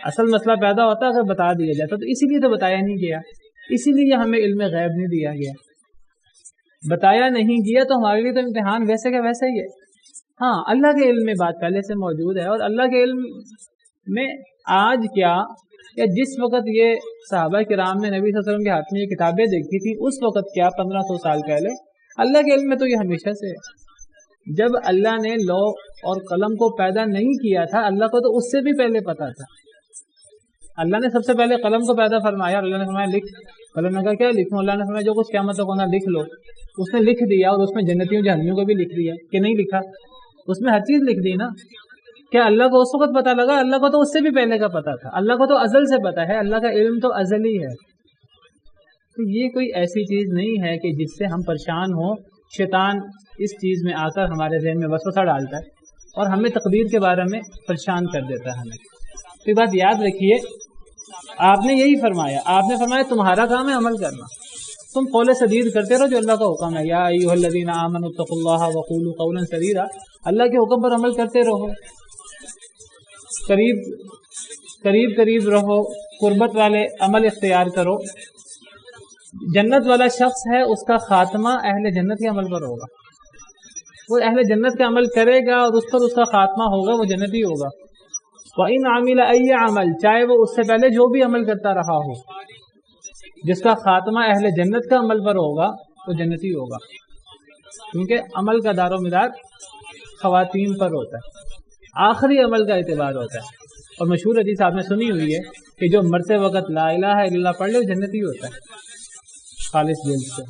اصل مسئلہ پیدا ہوتا اگر بتا دیا جاتا. تو اسی لیے تو بتایا نہیں گیا, اسی لیے ہمیں علم غیب نہیں دیا گیا. بتایا نہیں گیا تو ہمارے لیے تو امتحان ویسے کا ویسا ہی ہے. ہاں اللہ کے علم میں بات پہلے سے موجود ہے, اور اللہ کے علم میں آج کیا یا جس وقت یہ صحابہ کرام نے نبی صلی اللہ علیہ وسلم کے ہاتھ میں یہ کتابیں دیکھی تھی اس وقت کیا 1500 سال پہلے, اللہ کے علم میں تو یہ ہمیشہ سے ہے. جب اللہ نے لوح اور قلم کو پیدا نہیں کیا تھا اللہ کو تو اس سے بھی پہلے پتا تھا. اللہ نے سب سے پہلے قلم کو پیدا فرمایا, اللہ نے فرمایا لکھ. قلم نے کہا کیا لکھوں؟ اللہ نے فرمایا جو کچھ قیامت تک ہونا لکھ لو. اس نے لکھ دیا, اور اس میں جنتیوں جہنمیوں کو بھی لکھ دیا کہ نہیں لکھا, اس میں ہر چیز لکھ دی نا. کیا اللہ کو اس وقت پتا لگا؟ اللہ کو تو اس سے بھی پہلے کا پتا تھا, اللہ کو تو ازل سے پتا ہے, اللہ کا علم تو ازلی ہے. تو یہ کوئی ایسی چیز نہیں ہے کہ جس سے ہم پریشان ہوں. شیطان اس چیز میں آ کر ہمارے ذہن میں وسوسہ ڈالتا ہے اور ہمیں تقدیر کے بارے میں پریشان کر دیتا ہے ہمیں. تو یہ بات یاد رکھیے, آپ نے یہی فرمایا, آپ نے فرمایا تمہارا کام ہے عمل کرنا, تم قول سدید کرتے رہو جو اللہ کا حکم ہے. یا ایھا الذین آمنوا اتقوا اللہ وقولوا قولا سدیدا, اللہ کے حکم پر عمل کرتے رہو, قریب قریب رہو, قربت والے عمل اختیار کرو. جنت والا شخص ہے اس کا خاتمہ اہل جنت کے عمل پر ہوگا. وہ اہل جنت کا عمل کرے گا اور اس پر اس کا خاتمہ ہوگا, وہ جنتی ہوگا. وَإِنْ عَمِلَ أَيَّ عَمَلٍ, چاہے وہ اس سے پہلے جو بھی عمل کرتا رہا ہو, جس کا خاتمہ اہل جنت کا عمل پر ہوگا وہ جنتی ہوگا. کیونکہ عمل کا دار و مدار خواتین پر ہوتا ہے, آخری عمل کا اعتبار ہوتا ہے. اور مشہور حدیث آپ نے سنی ہوئی ہے کہ جو مرتے وقت لا الہ الا اللہ پڑھ لے وہ جنتی ہوتا ہے خالص دل سے,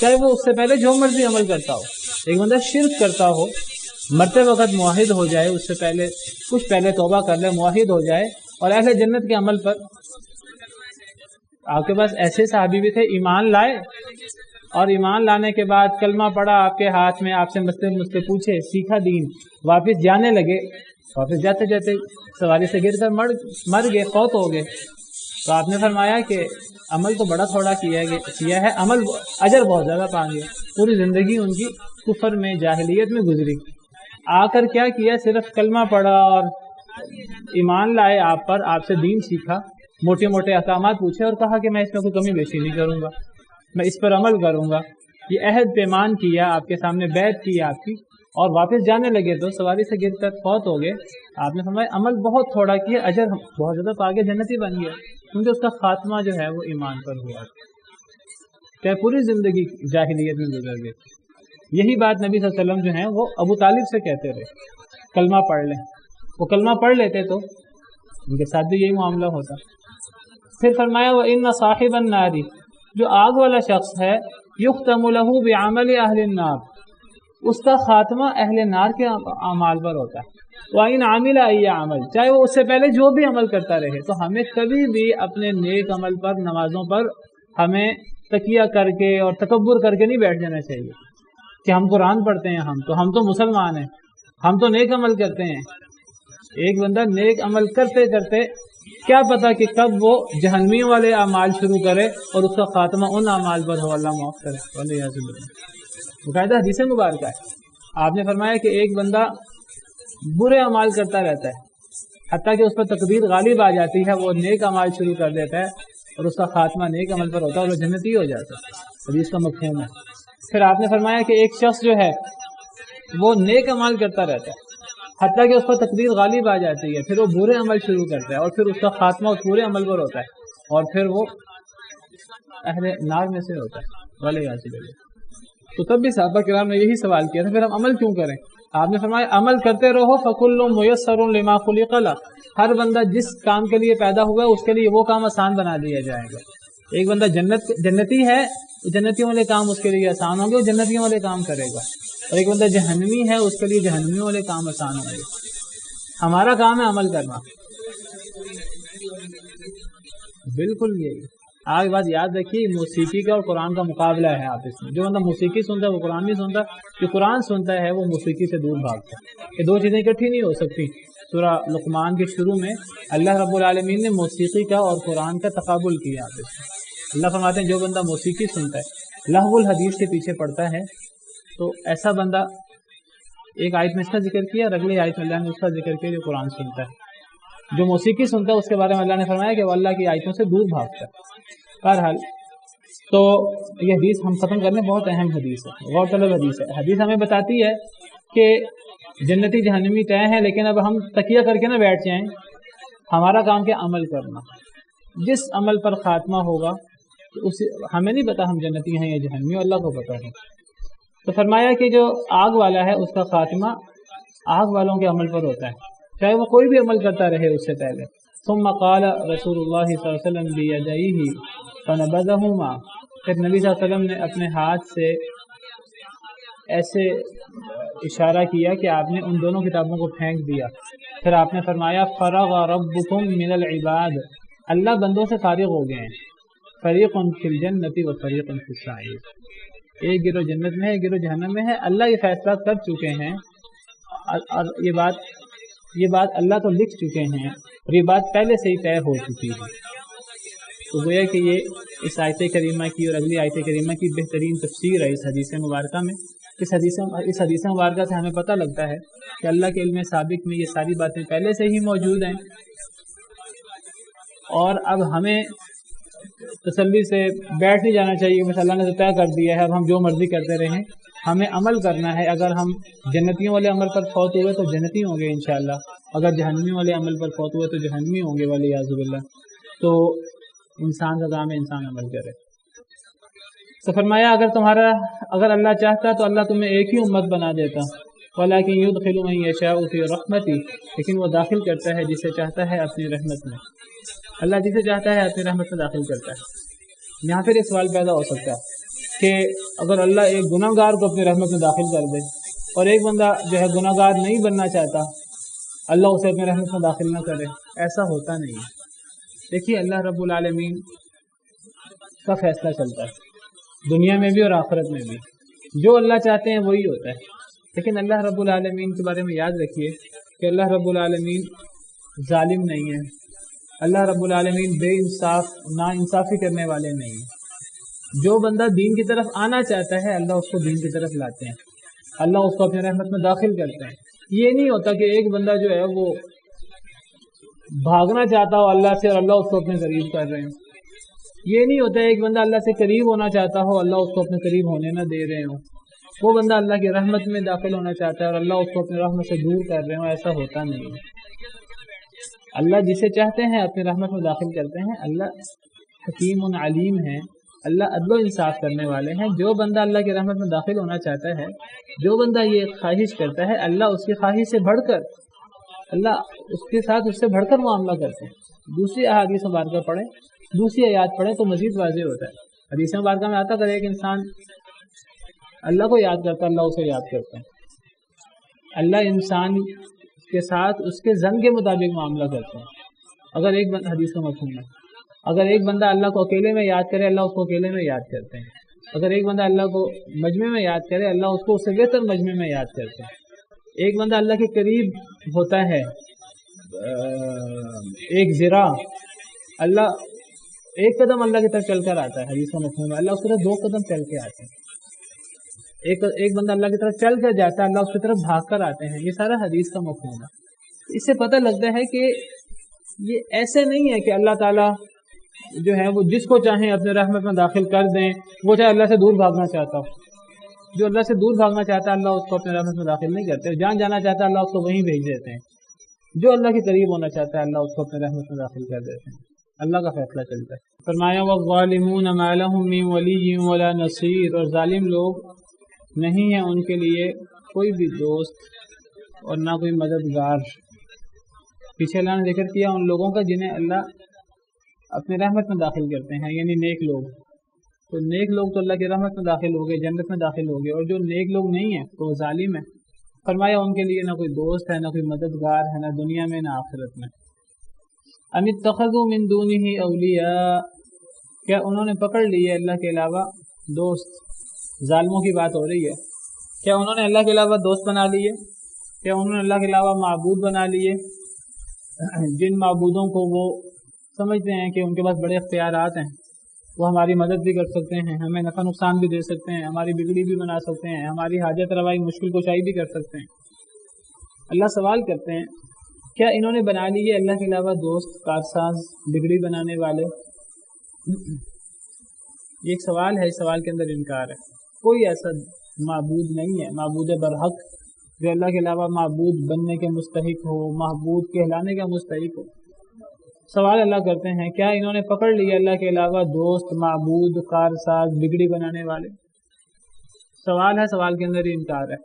چاہے وہ اس سے پہلے جو مرضی عمل کرتا ہو. ایک بندہ شرک کرتا ہو, مرتے وقت موحد ہو جائے, اس سے پہلے کچھ پہلے توبہ کر لے, موحد ہو جائے اور اہل جنت کے عمل پر. آپ کے پاس ایسے صحابی بھی تھے ایمان لائے اور ایمان لانے کے بعد کلمہ پڑھا آپ کے ہاتھ میں, آپ سے مسئلے پوچھے, سیکھا دین, واپس جانے لگے, واپس جاتے جاتے سواری سے گر کر مر گئے, فوت ہو گئے. تو آپ نے فرمایا کہ عمل تو بڑا تھوڑا کیا ہے, عمل اجر بہت زیادہ پائیں گے. پوری زندگی ان کی کفر میں جاہلیت میں گزری, آ کر کیا کیا, صرف کلمہ پڑھا اور ایمان لائے آپ پر, آپ سے دین سیکھا, موٹے موٹے احکامات پوچھے اور کہا کہ میں اس میں کوئی کمی بیشی نہیں کروں گا, میں اس پر عمل کروں گا. یہ عہد پیمان کیا, آپ کے سامنے بیعت کی آپ کی, اور واپس جانے لگے تو سواری سے گر کر فوت ہو گئے. آپ نے فرمایا عمل بہت تھوڑا کیا, اجر بہت زیادہ پا کے جنتی بن گیا, کیونکہ اس کا خاتمہ جو ہے وہ ایمان پر ہوا, چاہے پوری زندگی جاہلیت میں گزر گئی. یہی بات نبی صلی اللہ علیہ وسلم جو ہیں وہ ابو طالب سے کہتے رہے کلمہ پڑھ لیں. وہ کلمہ پڑھ لیتے تو ان کے ساتھ بھی یہی معاملہ ہوتا. پھر فرمایا وَإِنَّ صَاحِبَ النَّارِ، جو آگ والا شخص ہے، یختم لہ بعمل اہل النار، اس کا خاتمہ اہل نار کے اعمال پر ہوتا ہے. وَإِنْ عَمِلَ أَيَّ عمل، چاہے وہ اس سے پہلے جو بھی عمل کرتا رہے. تو ہمیں کبھی بھی اپنے نیک عمل پر، نمازوں پر ہمیں تکیہ کر کے اور تکبر کر کے نہیں بیٹھ جانا چاہیے کہ ہم قرآن پڑھتے ہیں، ہم تو مسلمان ہیں، ہم تو نیک عمل کرتے ہیں. ایک بندہ نیک عمل کرتے کرتے کیا پتا کہ کب وہ جہنمیوں والے اعمال شروع کرے اور اس کا خاتمہ ان اعمال پر ہو. اللہ معاف کرے. باقاعدہ حدیث مبارکہ ہے. آپ نے فرمایا کہ ایک بندہ برے اعمال کرتا رہتا ہے حتیٰ کہ اس پر تقدیر غالب آ جاتی ہے، وہ نیک اعمال شروع کر دیتا ہے اور اس کا خاتمہ نیک عمل پر ہوتا ہے اور وہ جنتی ہو جاتا ہے. حدیث کا مفہوم ہے. پھر آپ نے فرمایا کہ ایک شخص جو ہے وہ نیک عمل کرتا رہتا ہے حتیٰ کہ اس پر تقدیر غالب آ جاتی ہے، پھر وہ برے عمل شروع کرتا ہے اور پھر اس کا خاتمہ اس برے عمل پر ہوتا ہے اور پھر وہ اہل نار میں سے ہوتا ہے. ولیعذ باللہ. تو تب بھی صحابہ کرام نے یہی سوال کیا تھا پھر ہم عمل کیوں کریں؟ آپ نے فرمایا عمل کرتے رہو، فَكُلٌّ مُيَسَّرٌ لِمَا خُلِقَ لَهُ، ہر بندہ جس کام کے لیے پیدا ہوا ہے اس کے لیے وہ کام آسان بنا دیا جائے گا. ایک بندہ جنتی ہے، جنتیوں والے کام اس کے لیے آسان ہوں گے، وہ جنتیوں والے کام کرے گا. اور ایک بندہ جہنمی ہے، اس کے لیے جہنمیوں والے کام آسان ہوں گے. ہمارا کام ہے عمل کرنا. بالکل یہی. آج بات یاد رکھیے، موسیقی کا اور قرآن کا مقابلہ ہے آپس میں. جو بندہ موسیقی سنتا ہے وہ قرآن نہیں سنتا، جو قرآن سنتا ہے وہ موسیقی سے دور بھاگتا ہے. یہ دو چیزیں اکٹھی نہیں ہو سکتی. سورہ لقمان کے شروع میں اللہ رب العالمین نے موسیقی کا اور قرآن کا تقابل کیا آپس میں. اللہ فرماتے ہیں جو بندہ موسیقی سنتا ہے، لہو الحدیث کے پیچھے پڑتا ہے، تو ایسا بندہ، ایک آیت میں اس کا ذکر کیا اور اگلی آیت میں اللہ نے اس کا ذکر کیا جو قرآن سنتا ہے. جو موسیقی سنتا ہے اس کے بارے میں اللہ نے فرمایا کہ وہ اللہ کی آیتوں سے دور بھاگتا ہے. بہرحال تو یہ حدیث ہم ختم کرنے بہت اہم حدیث ہے، غور طلب حدیث ہے. حدیث ہمیں بتاتی ہے کہ جنتی جہنمی طے ہیں، لیکن اب ہم تکیہ کر کے نہ بیٹھ جائیں. ہمارا کام کیا؟ عمل کرنا. جس عمل پر خاتمہ ہوگا ہمیں نہیں پتا ہم جنتی ہیں یا جہنمی، اللہ کو پتا ہے. تو فرمایا کہ جو آگ والا ہے اس کا خاتمہ آگ والوں کے عمل پر ہوتا ہے، چاہے وہ کوئی بھی عمل کرتا رہے اس سے پہلے. ثم قال رسول اللہ صلی اللہ علیہ وسلم بیدیہ فنبذہما، پھر نبی صلی اللہ علیہ وسلم نے اپنے ہاتھ سے ایسے اشارہ کیا کہ آپ نے ان دونوں کتابوں کو پھینک دیا. پھر آپ نے فرمایا فرغ ربکم من العباد، اللہ بندوں سے فارغ ہو گئے ہیں. فریق فی الجنۃ و فریق فی السعیر، ایک گروہ جنت میں ہے، ایک گروہ جہنم میں ہے. اللہ یہ فیصلہ کر چکے ہیں اور یہ بات اللہ تو لکھ چکے ہیں اور یہ بات پہلے سے ہی طے ہو چکی ہے. تو گویا کہ یہ اس آیت کریمہ کی اور اگلی آیت کریمہ کی بہترین تفسیر ہے اس حدیث مبارکہ میں. اس حدیث مبارکہ سے ہمیں پتہ لگتا ہے کہ اللہ کے علم سابق میں یہ ساری باتیں پہلے سے ہی موجود ہیں اور اب ہمیں تسلی سے بیٹھ نہیں جانا چاہیے کہ اللہ نے تو طے کر دیا ہے اب ہم جو مرضی کرتے رہیں. ہمیں عمل کرنا ہے. اگر ہم جنتیوں والے عمل پر فوت ہوئے تو جنتی ہوں گے انشاءاللہ، اگر جہنمی والے عمل پر فوت ہوئے تو جہنمی ہوں گے والعیاذ باللہ. تو انسان کا کام ہے انسان عمل کرے. تو فرمایا اگر اللہ چاہتا تو اللہ تمہیں ایک ہی امت بنا دیتا، ولیکن یدخل من یشاء فی رحمتہ، لیکن وہ داخل کرتا ہے جسے چاہتا ہے اپنی رحمت میں. اللہ جسے چاہتا ہے اپنی رحمت میں داخل کرتا ہے. یہاں پھر ایک سوال پیدا ہو سکتا ہے کہ اگر اللہ ایک گناہ گار کو اپنی رحمت میں داخل کر دے اور ایک بندہ جو ہے گناہ گار نہیں بننا چاہتا، اللہ اسے اپنی رحمت میں داخل نہ کرے، ایسا ہوتا نہیں ہے. دیکھیے اللہ رب العالمین کا فیصلہ چلتا ہے دنیا میں بھی اور آخرت میں بھی. جو اللہ چاہتے ہیں وہی ہوتا ہے. لیکن اللہ رب العالمین کے بارے میں یاد رکھیے کہ اللہ رب العالمین ظالم نہیں ہے. اللہ رب العالمین بے انصاف، نا انصافی کرنے والے نہیں ہیں. جو بندہ دین کی طرف آنا چاہتا ہے اللہ اس کو دین کی طرف لاتے ہیں، اللہ اس کو اپنی رحمت میں داخل کرتے ہیں. یہ نہیں ہوتا کہ ایک بندہ جو ہے وہ بھاگنا چاہتا ہو اللہ سے اور اللہ اس کو اپنے قریب کر رہے ہیں. یہ نہیں ہوتا ایک بندہ اللہ سے قریب ہونا چاہتا ہو اللہ اس کو اپنے قریب ہونے نہ دے رہے ہوں. وہ بندہ اللہ کی رحمت میں داخل ہونا چاہتا ہے اور اللہ اس کو اپنی رحمت سے دور کر رہے ہوں. ایسا ہوتا نہیں ہے. اللہ جسے چاہتے ہیں اپنی رحمت میں داخل کرتے ہیں. اللہ حکیم علیم ہے. اللہ عدل و انصاف کرنے والے ہیں. جو بندہ اللہ کی رحمت میں داخل ہونا چاہتا ہے، جو بندہ یہ خواہش کرتا ہے، اللہ اس کی خواہش سے بڑھ کر، اللہ اس کے ساتھ اس سے بڑھ کر معاملہ کرتے ہیں. دوسری احادیث مبارکہ پڑھیں، دوسری آیات پڑھیں تو مزید واضح ہوتا ہے. حدیث مبارکہ میں آتا ہے ایک انسان اللہ کو یاد کرتا ہے، اللہ اسے یاد کرتا ہے. اللہ انسان کے ساتھ اس کے ظن کے مطابق معاملہ کرتے ہیں. اگر ایک حدیث کا مفہوم ہے، اگر ایک بندہ اللہ کو اکیلے میں یاد کرے، اللہ اس کو اکیلے میں یاد کرتے ہیں. اگر ایک بندہ اللہ کو مجمع میں یاد کرے، اللہ اس کو اس سے بہتر مجمع میں یاد کرتے ہیں. ایک بندہ اللہ کے قریب ہوتا ہے ایک ذرا، اللہ ایک قدم اللہ کی طرف چل کر آتا ہے. حدیث کا مفہوم ہے اللہ اس کی طرف 2 قدم چل کے آتے ہیں. ایک بندہ اللہ کی طرف چل کر جاتا ہے، اللہ اس کی طرف بھاگ کر آتے ہیں. یہ سارا حدیث کا مفہوم ہے. اس سے پتہ لگتا ہے کہ یہ ایسے نہیں ہے کہ اللہ تعالیٰ جو ہے وہ جس کو چاہیں اپنے رحمت میں داخل کر دیں. وہ چاہے اللہ سے دور بھاگنا چاہتا ہو، جو اللہ سے دور بھاگنا چاہتا ہے اللہ اس کو اپنے رحمت میں داخل نہیں کرتے. جہاں جانا چاہتا ہے اللہ اس کو وہیں بھیج دیتے ہیں. جو اللہ کے قریب ہونا چاہتا ہے اللہ اس کو اپنے رحمت میں داخل کر دیتے ہیں. اللہ کا فیصلہ چلتا ہے. فرمایا وَالظَّالِمُونَ مَا لَهُم مِّن وَلِيٍّ وَلَا نَصِيرٍ، اور ظالم لوگ نہیں ہیں ان کے لیے کوئی بھی دوست اور نہ کوئی مددگار. پیچھے اللہ نے ذکر کیا ان لوگوں کا جنہیں اللہ اپنے رحمت میں داخل کرتے ہیں، یعنی نیک لوگ. تو نیک لوگ تو اللہ کی رحمت میں داخل ہو گئے، جنت میں داخل ہو گئے. اور جو نیک لوگ نہیں ہیں تو وہ ظالم ہیں. فرمایا ان کے لیے نہ کوئی دوست ہے، نہ کوئی مددگار ہے، نہ دنیا میں نہ آخرت میں. ام اتخذوا من دونه اولیاء، کیا انہوں نے پکڑ لیے اللہ کے علاوہ دوست. ظالموں کی بات ہو رہی ہے. کیا انہوں نے اللہ کے علاوہ دوست بنا لیے؟ کیا انہوں نے اللہ کے علاوہ معبود بنا لیے؟ جن معبودوں کو وہ سمجھتے ہیں کہ ان کے پاس بڑے اختیارات ہیں، وہ ہماری مدد بھی کر سکتے ہیں، ہمیں نفع نقصان بھی دے سکتے ہیں، ہماری بگڑی بھی بنا سکتے ہیں، ہماری حاجت روائی مشکل کشائی بھی کر سکتے ہیں. اللہ سوال کرتے ہیں کیا انہوں نے بنا لی ہے اللہ کے علاوہ دوست، کارساز، بگڑی بنانے والے؟ یہ ایک سوال ہے، اس سوال کے اندر انکار ہے. کوئی ایسا معبود نہیں ہے، معبود برحق جو اللہ کے علاوہ معبود بننے کے مستحق ہو، معبود کہلانے کا مستحق ہو. سوال اللہ کرتے ہیں کیا انہوں نے پکڑ لیا اللہ کے علاوہ دوست، معبود، کارساز، بگڑی بنانے والے؟ سوال ہے، سوال کے اندر ہی انکار ہے.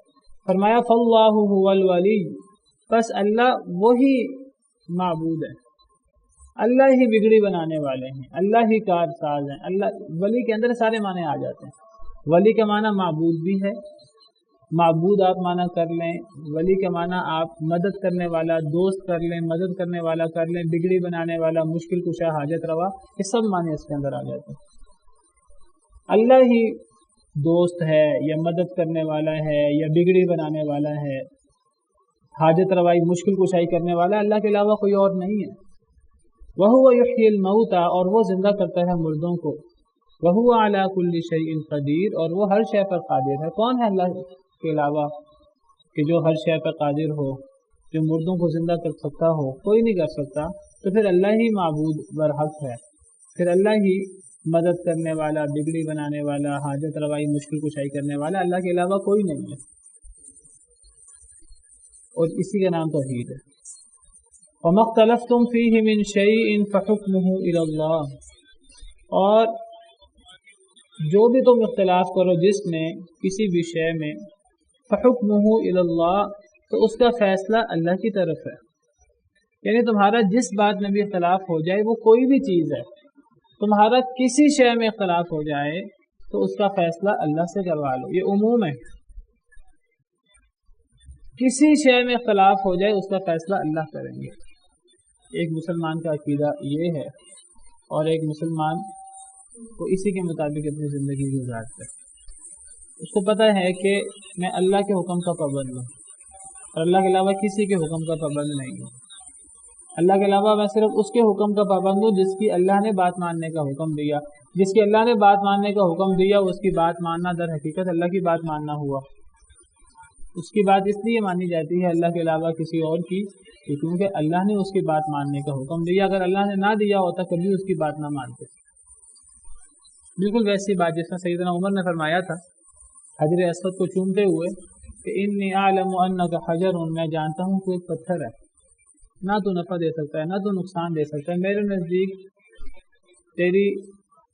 فرمایا فاللہ هو الولی، بس اللہ وہی معبود ہے، اللہ ہی بگڑی بنانے والے ہیں، اللہ ہی کارساز ہیں. اللہ ولی کے اندر سارے معنی آ جاتے ہیں. ولی کا معنی معبود بھی ہے، معبود آپ معنی کر لیں، ولی کا معنی آپ مدد کرنے والا، دوست کر لیں، مدد کرنے والا کر لیں، بگڑی بنانے والا، مشکل کشا، حاجت روا، یہ سب معنی اس کے اندر آ جاتے ہیں. اللہ ہی دوست ہے یا مدد کرنے والا ہے یا بگڑی بنانے والا ہے، حاجت روائی مشکل کشائی کرنے والا، اللہ کے علاوہ کوئی اور نہیں ہے. وَهُوَ يُحْيِي الْمَوْتَى، اور وہ زندہ کرتا ہے مردوں کو. وَهُوَ عَلَى كُلِّ شَيْءٍ قَدِيرٌ، اور وہ ہر شے پر قادر ہے. کون ہے اللہ کے علاوہ کہ جو ہر شے پر قادر ہو، جو مردوں کو زندہ کر سکتا ہو؟ کوئی نہیں کر سکتا. تو پھر اللہ ہی معبود برحق ہے، پھر اللہ ہی مدد کرنے والا، بگڑی بنانے والا، حاجت روائی مشکل کشائی کرنے والا، اللہ کے علاوہ کوئی نہیں ہے. اور اسی کا نام توحید ہے. وَمَا اخْتَلَفْتُمْ فِيهِ مِنْ شَيْءٍ فَحُكْمُهُ إِلَى اللَّهِ، اور جو بھی تم اختلاف کرو جس میں کسی بھی شے میں، فَحُكْمُهُ إِلَى اللَّهِ، تو اس کا فیصلہ اللہ کی طرف ہے. یعنی تمہارا جس بات میں بھی اختلاف ہو جائے، وہ کوئی بھی چیز ہے، تمہارا کسی شے میں اختلاف ہو جائے تو اس کا فیصلہ اللہ سے کروا لو. یہ عموم ہے، کسی شے میں اختلاف ہو جائے اس کا فیصلہ اللہ کریں گے. ایک مسلمان کا عقیدہ یہ ہے، اور ایک مسلمان کو اسی کے مطابق اپنی زندگی گزارتا ہے. اس کو پتہ ہے کہ میں اللہ کے حکم کا پابند ہوں اور اللہ کے علاوہ کسی کے حکم کا پابند نہیں ہوں. اللہ کے علاوہ میں صرف اس کے حکم کا پابند ہوں جس کی اللہ نے بات ماننے کا حکم دیا. جس کی اللہ نے بات ماننے کا حکم دیا اس کی بات ماننا در حقیقت اللہ کی بات ماننا ہوا. اس کی بات اس لیے مانی جاتی ہے اللہ کے علاوہ کسی اور کی، کیونکہ اللہ نے اس کی بات ماننے کا حکم دیا. اگر اللہ نے نہ دیا ہوتا کبھی اس کی بات نہ مانتے. بالکل ویسی بات جس میں سیدنا عمر نے فرمایا تھا حجر اسود کو چومتے ہوئے کہ انی اعلم انک حجر، میں جانتا ہوں کہ ایک پتھر ہے، نہ تو نفع دے سکتا ہے نہ تو نقصان دے سکتا ہے. میرے نزدیک تیری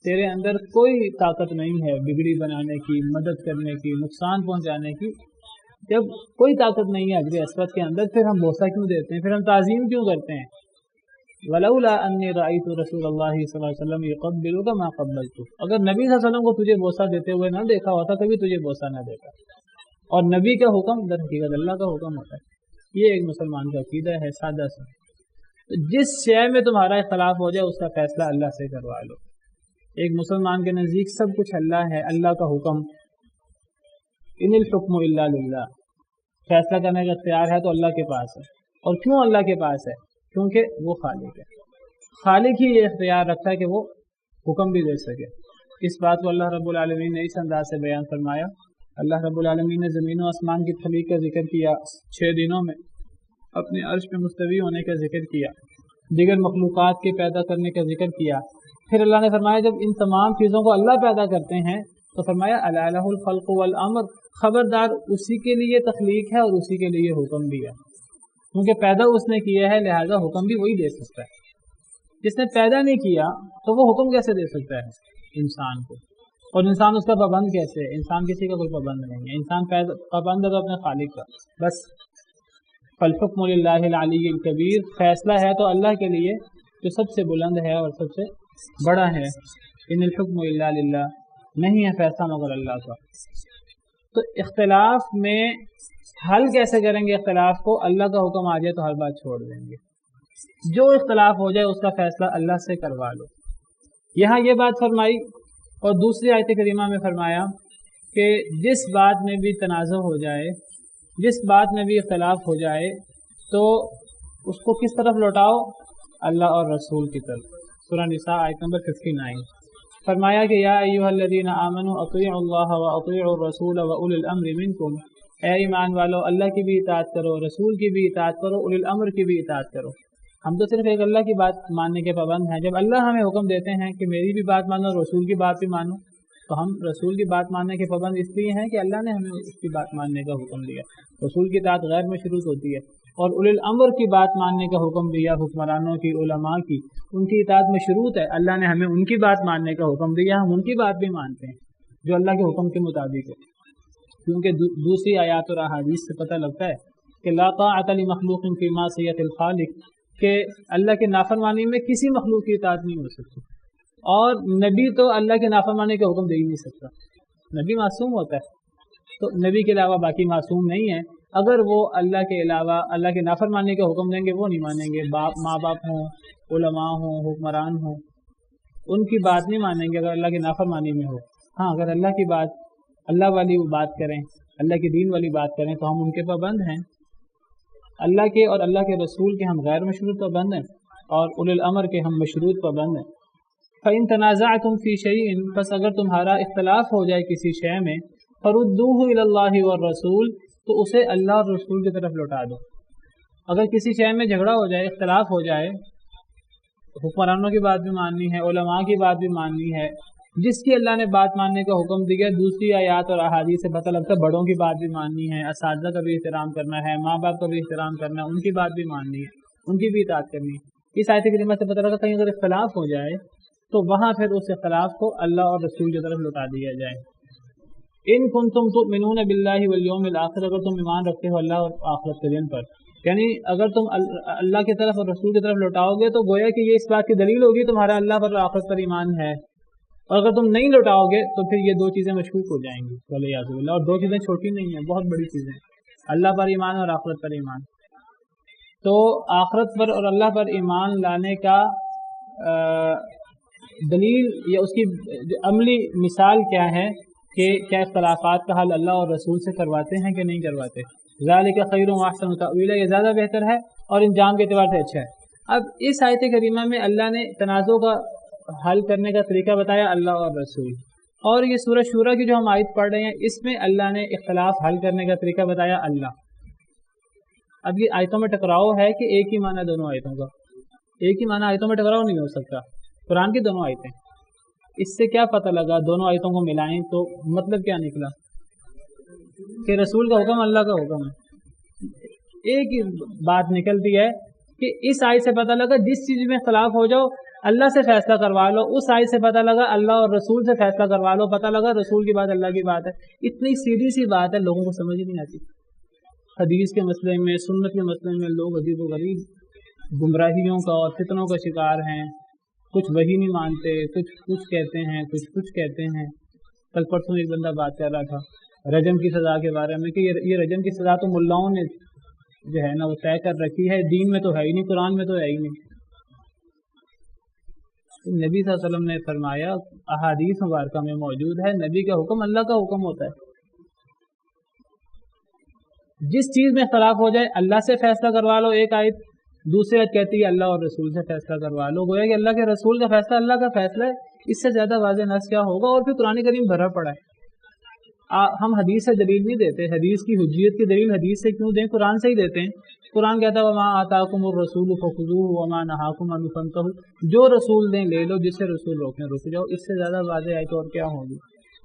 تیرے اندر کوئی طاقت نہیں ہے بگڑی بنانے کی، مدد کرنے کی، نقصان پہنچانے کی، جب کوئی طاقت نہیں ہے حجر اسود کے اندر، پھر ہم بوسہ کیوں دیتے ہیں، پھر ہم تعظیم کیوں کرتے ہیں؟ وَلَوْلَا أَنِّي رَأَيْتُ رَسُولَ اللَّهِ صلی اللہ علیہ وسلم يُقَبِّلُكَ مَا قَبَّلْتُ، اگر نبی صلی اللہ علیہ وسلم کو تجھے بوسہ دیتے ہوئے نہ دیکھا ہوتا کبھی تجھے بوسہ نہ دیتا۔ اور نبی کا حکم در حقیقت اللہ کا حکم ہوتا ہے۔ یہ ایک مسلمان کا عقیدہ ہے سادہ سا۔ جس شے میں تمہارا اختلاف ہو جائے اس کا فیصلہ اللہ سے کروا لو۔ ایک مسلمان کے نزدیک سب کچھ اللہ ہے، اللہ کا حکم، ان الحکم الا للہ، فیصلہ کرنے کا اختیار ہے تو اللہ کے پاس ہے۔ اور کیوں اللہ کے پاس ہے؟ کیونکہ وہ خالق ہے، خالق ہی یہ اختیار رکھتا ہے کہ وہ حکم بھی دے سکے۔ اس بات کو اللہ رب العالمین نے اس انداز سے بیان فرمایا۔ اللہ رب العالمین نے زمین و آسمان کی تخلیق کا ذکر کیا، 6 دنوں میں اپنے عرش پہ مستوی ہونے کا ذکر کیا، دیگر مخلوقات کے پیدا کرنے کا ذکر کیا۔ پھر اللہ نے فرمایا جب ان تمام چیزوں کو اللہ پیدا کرتے ہیں تو فرمایا الا لہ الخلق والامر، خبردار اسی کے لیے تخلیق ہے اور اسی کے لیے حکم بھی ہے، کیونکہ پیدا اس نے کیا ہے لہذا حکم بھی وہی دے سکتا ہے۔ جس نے پیدا نہیں کیا تو وہ حکم کیسے دے سکتا ہے انسان کو؟ اور انسان اس کا پابند کیسے ہے؟ انسان کسی کا کوئی پابند نہیں ہے، انسان پابند ہے تو اپنے خالق کا بس۔ فالحکم للہ العلی الکبیر، فیصلہ ہے تو اللہ کے لیے جو سب سے بلند ہے اور سب سے بڑا ہے۔ ان الحکم الا للہ، نہیں ہے فیصلہ مگر اللہ کا۔ تو اختلاف میں حل کیسے کریں گے؟ اختلاف کو اللہ کا حکم آ جائے تو ہر بات چھوڑ دیں گے، جو اختلاف ہو جائے اس کا فیصلہ اللہ سے کروا لو۔ یہاں یہ بات فرمائی، اور دوسری آیت کریمہ میں فرمایا کہ جس بات میں بھی تنازع ہو جائے، جس بات میں بھی اختلاف ہو جائے تو اس کو کس طرف لوٹاؤ؟ اللہ اور رسول کی طرف۔ سورہ نساء آیت نمبر 59 فرمایا کہ یا ایھا الذین آمنوا اطیعوا اللہ واطیعوا الرسول واولی الامر منکم، اے ایمان والو اللہ کی بھی اطاعت کرو، رسول کی بھی اطاعت کرو، اولی الامر کی بھی اطاعت کرو۔ ہم تو صرف ایک اللہ کی بات ماننے کے پابند ہیں۔ جب اللہ ہمیں حکم دیتے ہیں کہ میری بھی بات مانو، رسول کی بات بھی مانو، تو ہم رسول کی بات ماننے کے پابند اس لیے ہیں کہ اللہ نے ہمیں اس کی بات ماننے کا حکم دیا۔ رسول کی اطاعت غیر مشروط ہوتی ہے، اور اولی الامر کی بات ماننے کا حکم دیا، حکمرانوں کی، علماء کی، ان کی اطاعت مشروط ہے۔ اللہ نے ہمیں ان کی بات ماننے کا حکم دیا، ہم ان کی بات بھی مانتے ہیں جو اللہ کے حکم کے مطابق ہے، کیونکہ دوسری آیات اور احادیث سے پتہ لگتا ہے کہ لا طاعۃ لمخلوق فی معصیۃ الخالق، کہ اللہ کے نافرمانی میں کسی مخلوق کی اطاعت نہیں ہو سکتی، اور نبی تو اللہ کے نافرمانی کا حکم دے ہی نہیں سکتا، نبی معصوم ہوتا ہے، تو نبی کے علاوہ باقی معصوم نہیں ہے۔ اگر وہ اللہ کے علاوہ اللہ کے نافرمانی کا حکم دیں گے وہ نہیں مانیں گے، ماں باپ ہوں، علماء ہوں، حکمران ہوں، ان کی بات نہیں مانیں گے اگر اللہ کی نافرمانی میں ہو۔ ہاں اگر اللہ کی بات، اللہ والی بات کریں، اللہ کے دین والی بات کریں تو ہم ان کے پابند ہیں۔ اللہ کے اور اللہ کے رسول کے ہم غیر مشروط پابند ہیں، اور اولی الامر کے ہم مشروط پابند ہیں۔ فَإِن تَنَازَعْتُمْ فِي شَيْءٍ، پس اگر تمہارا اختلاف ہو جائے کسی شے میں، فَرُدُّوهُ إِلَى اللَّهِ وَالرَّسُولِ، تو اسے اللہ اور رسول کی طرف لوٹا دو۔ اگر کسی شے میں جھگڑا ہو جائے، اختلاف ہو جائے، حکمرانوں کی بات بھی ماننی ہے، علماء کی بات بھی ماننی ہے، جس کی اللہ نے بات ماننے کا حکم دیا، دوسری آیات اور احادیث سے پتہ لگتا ہے بڑوں کی بات بھی ماننی ہے، اساتذہ کا بھی احترام کرنا ہے، ماں باپ کا بھی احترام کرنا ہے، ان کی بات بھی ماننی ہے، ان کی بھی اطاعت کرنی ہے۔ اس آیت کریمہ سے پتہ لگا کہیں اگر اختلاف ہو جائے تو وہاں پھر اس اختلاف کو اللہ اور رسول کی طرف لوٹا دیا جائے۔ ان کنتم تؤمنون باللہ والیوم الآخر، اگر تم ایمان رکھتے ہو اللہ اور آخرت کے دن پر، یعنی اگر تم اللہ کی طرف اور رسول کی طرف لوٹاؤ گے تو گویا کہ یہ اس بات کی دلیل ہوگی تمہارا اللہ پر اور آخرت پر ایمان ہے، اور اگر تم نہیں لوٹاؤ گے تو پھر یہ دو چیزیں مشکوک ہو جائیں گی والعیاذ باللہ۔ اور دو چیزیں چھوٹی نہیں ہیں، بہت بڑی چیزیں، اللہ پر ایمان اور آخرت پر ایمان۔ تو آخرت پر اور اللہ پر ایمان لانے کا دلیل یا اس کی عملی مثال کیا ہے کہ کیا اختلافات کا حل اللہ اور رسول سے کرواتے ہیں کہ نہیں کرواتے؟ ذالک خیر و احسن تأویلا، یہ زیادہ بہتر ہے اور انجام کے اعتبار سے اچھا ہے۔ اب اس آیت کریمہ میں اللہ نے تنازع کا حل کرنے کا طریقہ بتایا اللہ اور رسول، اور یہ سورہ شورى کی جو ہم آیت پڑھ رہے ہیں اس میں اللہ نے اختلاف حل کرنے کا طریقہ بتایا اللہ۔ اب یہ آیتوں میں ٹکراؤ ہے کہ ایک ہی معنی دونوں آیتوں کا، ایک ہی معنی آیتوں میں ٹکراؤ نہیں ہو سکتا۔ قرآن کی دونوں آیتیں، اس سے کیا پتہ لگا دونوں آیتوں کو ملائیں تو مطلب کیا نکلا کہ رسول کا حکم اللہ کا حکم ہے۔ ایک ہی بات نکلتی ہے کہ اس آیت سے پتہ لگا جس چیز میں اختلاف ہو جاؤ اللہ سے فیصلہ کروا لو، اس آیت سے پتہ لگا اللہ اور رسول سے فیصلہ کروا لو، پتہ لگا رسول کی بات اللہ کی بات ہے۔ اتنی سیدھی سی بات ہے، لوگوں کو سمجھ ہی نہیں آتی۔ حدیث کے مسئلے میں، سنت کے مسئلے میں لوگ عجیب و غریب گمراہیوں کا اور فتنوں کا شکار ہیں، کچھ وہی نہیں مانتے، کچھ کہتے ہیں، کچھ کہتے ہیں۔ کل پرسوں ایک بندہ بات کر رہا تھا رجم کی سزا کے بارے میں کہ یہ رجم کی سزا تو ملاؤں نے جو ہے نا وہ طے کر رکھی ہے، دین میں تو ہے ہی نہیں، قرآن میں تو ہے ہی نہیں۔ نبی صلی اللہ علیہ وسلم نے فرمایا، احادیث مبارکہ میں موجود ہے، نبی کا حکم اللہ کا حکم ہوتا ہے۔ جس چیز میں اختلاف ہو جائے اللہ سے فیصلہ کروا لو، ایک آیت، دوسری آیت کہتی ہے اللہ اور رسول سے فیصلہ کروا لو، گویا کہ اللہ کے رسول کا فیصلہ اللہ کا فیصلہ ہے، اس سے زیادہ واضح نص کیا ہوگا؟ اور پھر قرآن کریم بھرا پڑا ہے۔ ہم حدیث سے دلیل نہیں دیتے، حدیث کی حجیت کی دلیل حدیث سے کیوں دیں؟ قرآن سے ہی دیتے ہیں۔ قرآن کہتا ہے وَمَا آتَاكُمُ الرَّسُولُ فَخُذُوهُ وَمَا نَهَاكُمْ عَنْهُ فَانْتَهُوا، جو رسول دیں لے لو، جس سے رسول روکیں رک جاؤ۔ اس سے زیادہ واضح آیت اور کیا ہوگی؟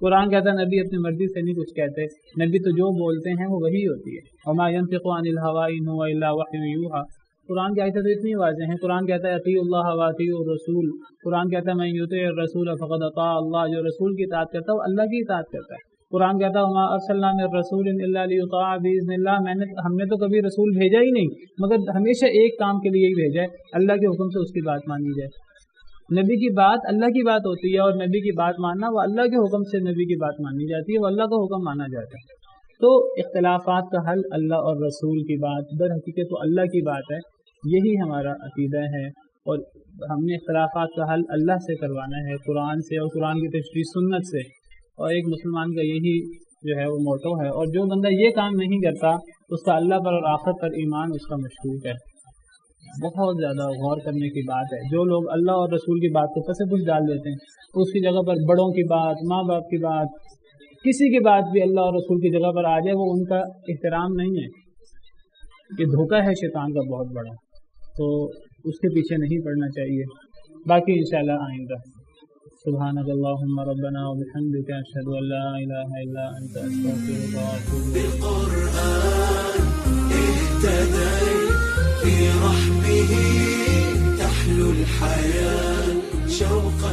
قرآن کہتا ہے نبی اپنی مرضی سے نہیں کچھ کہتے، نبی تو جو بولتے ہیں وہ وہی ہوتی ہے۔ وَمَا يَنطِقُ عَنِ الْهَوَىٰ إِنْ هُوَ إِلَّا وَحْيٌ يُوحَىٰ۔ قرآن کی آیتیں تو اتنی واضح ہیں۔ قرآن کہتا ہے اطیعوا اللہ واطیعوا الرسول، قرآن کہتا ہے من یطع الرسول فقد اطاع اللہ، جو رسول کی اطاعت کرتا ہے وہ اللہ کی اطاعت کرتا ہے۔ قرآن کہتا ہے وما ارسلنا من رسول الا لیطاع باذن اللہ، ہم نے تو کبھی رسول بھیجا ہی نہیں مگر ہمیشہ ایک کام کے لیے ہی بھیجا ہے، اللہ کے حکم سے اس کی بات مانی جائے۔ نبی کی بات اللہ کی بات ہوتی ہے، اور نبی کی بات ماننا وہ اللہ کے حکم سے نبی کی بات مانی جاتی ہے، وہ اللہ کا حکم مانا جاتا ہے۔ تو اختلافات کا حل اللہ اور رسول کی بات، در حقیقت تو اللہ کی بات ہے، یہی ہمارا عقیدہ ہے، اور ہم نے اختلافات کا حل اللہ سے کروانا ہے، قرآن سے اور قرآن کی تشریح سنت سے، اور ایک مسلمان کا یہی جو ہے وہ موٹو ہے۔ اور جو بندہ یہ کام نہیں کرتا اس کا اللہ پر اور آخرت پر ایمان اس کا مشکوک ہے۔ بہت زیادہ غور کرنے کی بات ہے۔ جو لوگ اللہ اور رسول کی بات کو پس پش ڈال دیتے ہیں، اس کی جگہ پر بڑوں کی بات، ماں باپ کی بات، کسی کی بات بھی اللہ اور رسول کی جگہ پر آ جائے، وہ ان کا احترام نہیں ہے، یہ دھوکہ ہے شیطان کا بہت بڑا، تو اس کے پیچھے نہیں پڑنا چاہیے۔ باقی انشاءاللہ آئندہ۔ سبحانک اللہم ربنا وبحمدک، اشہد ان لا الہ الا انت، استغفرک واتوب الیک۔ بالقرآن اهتديت في رحبه تحلو الحياة شوقا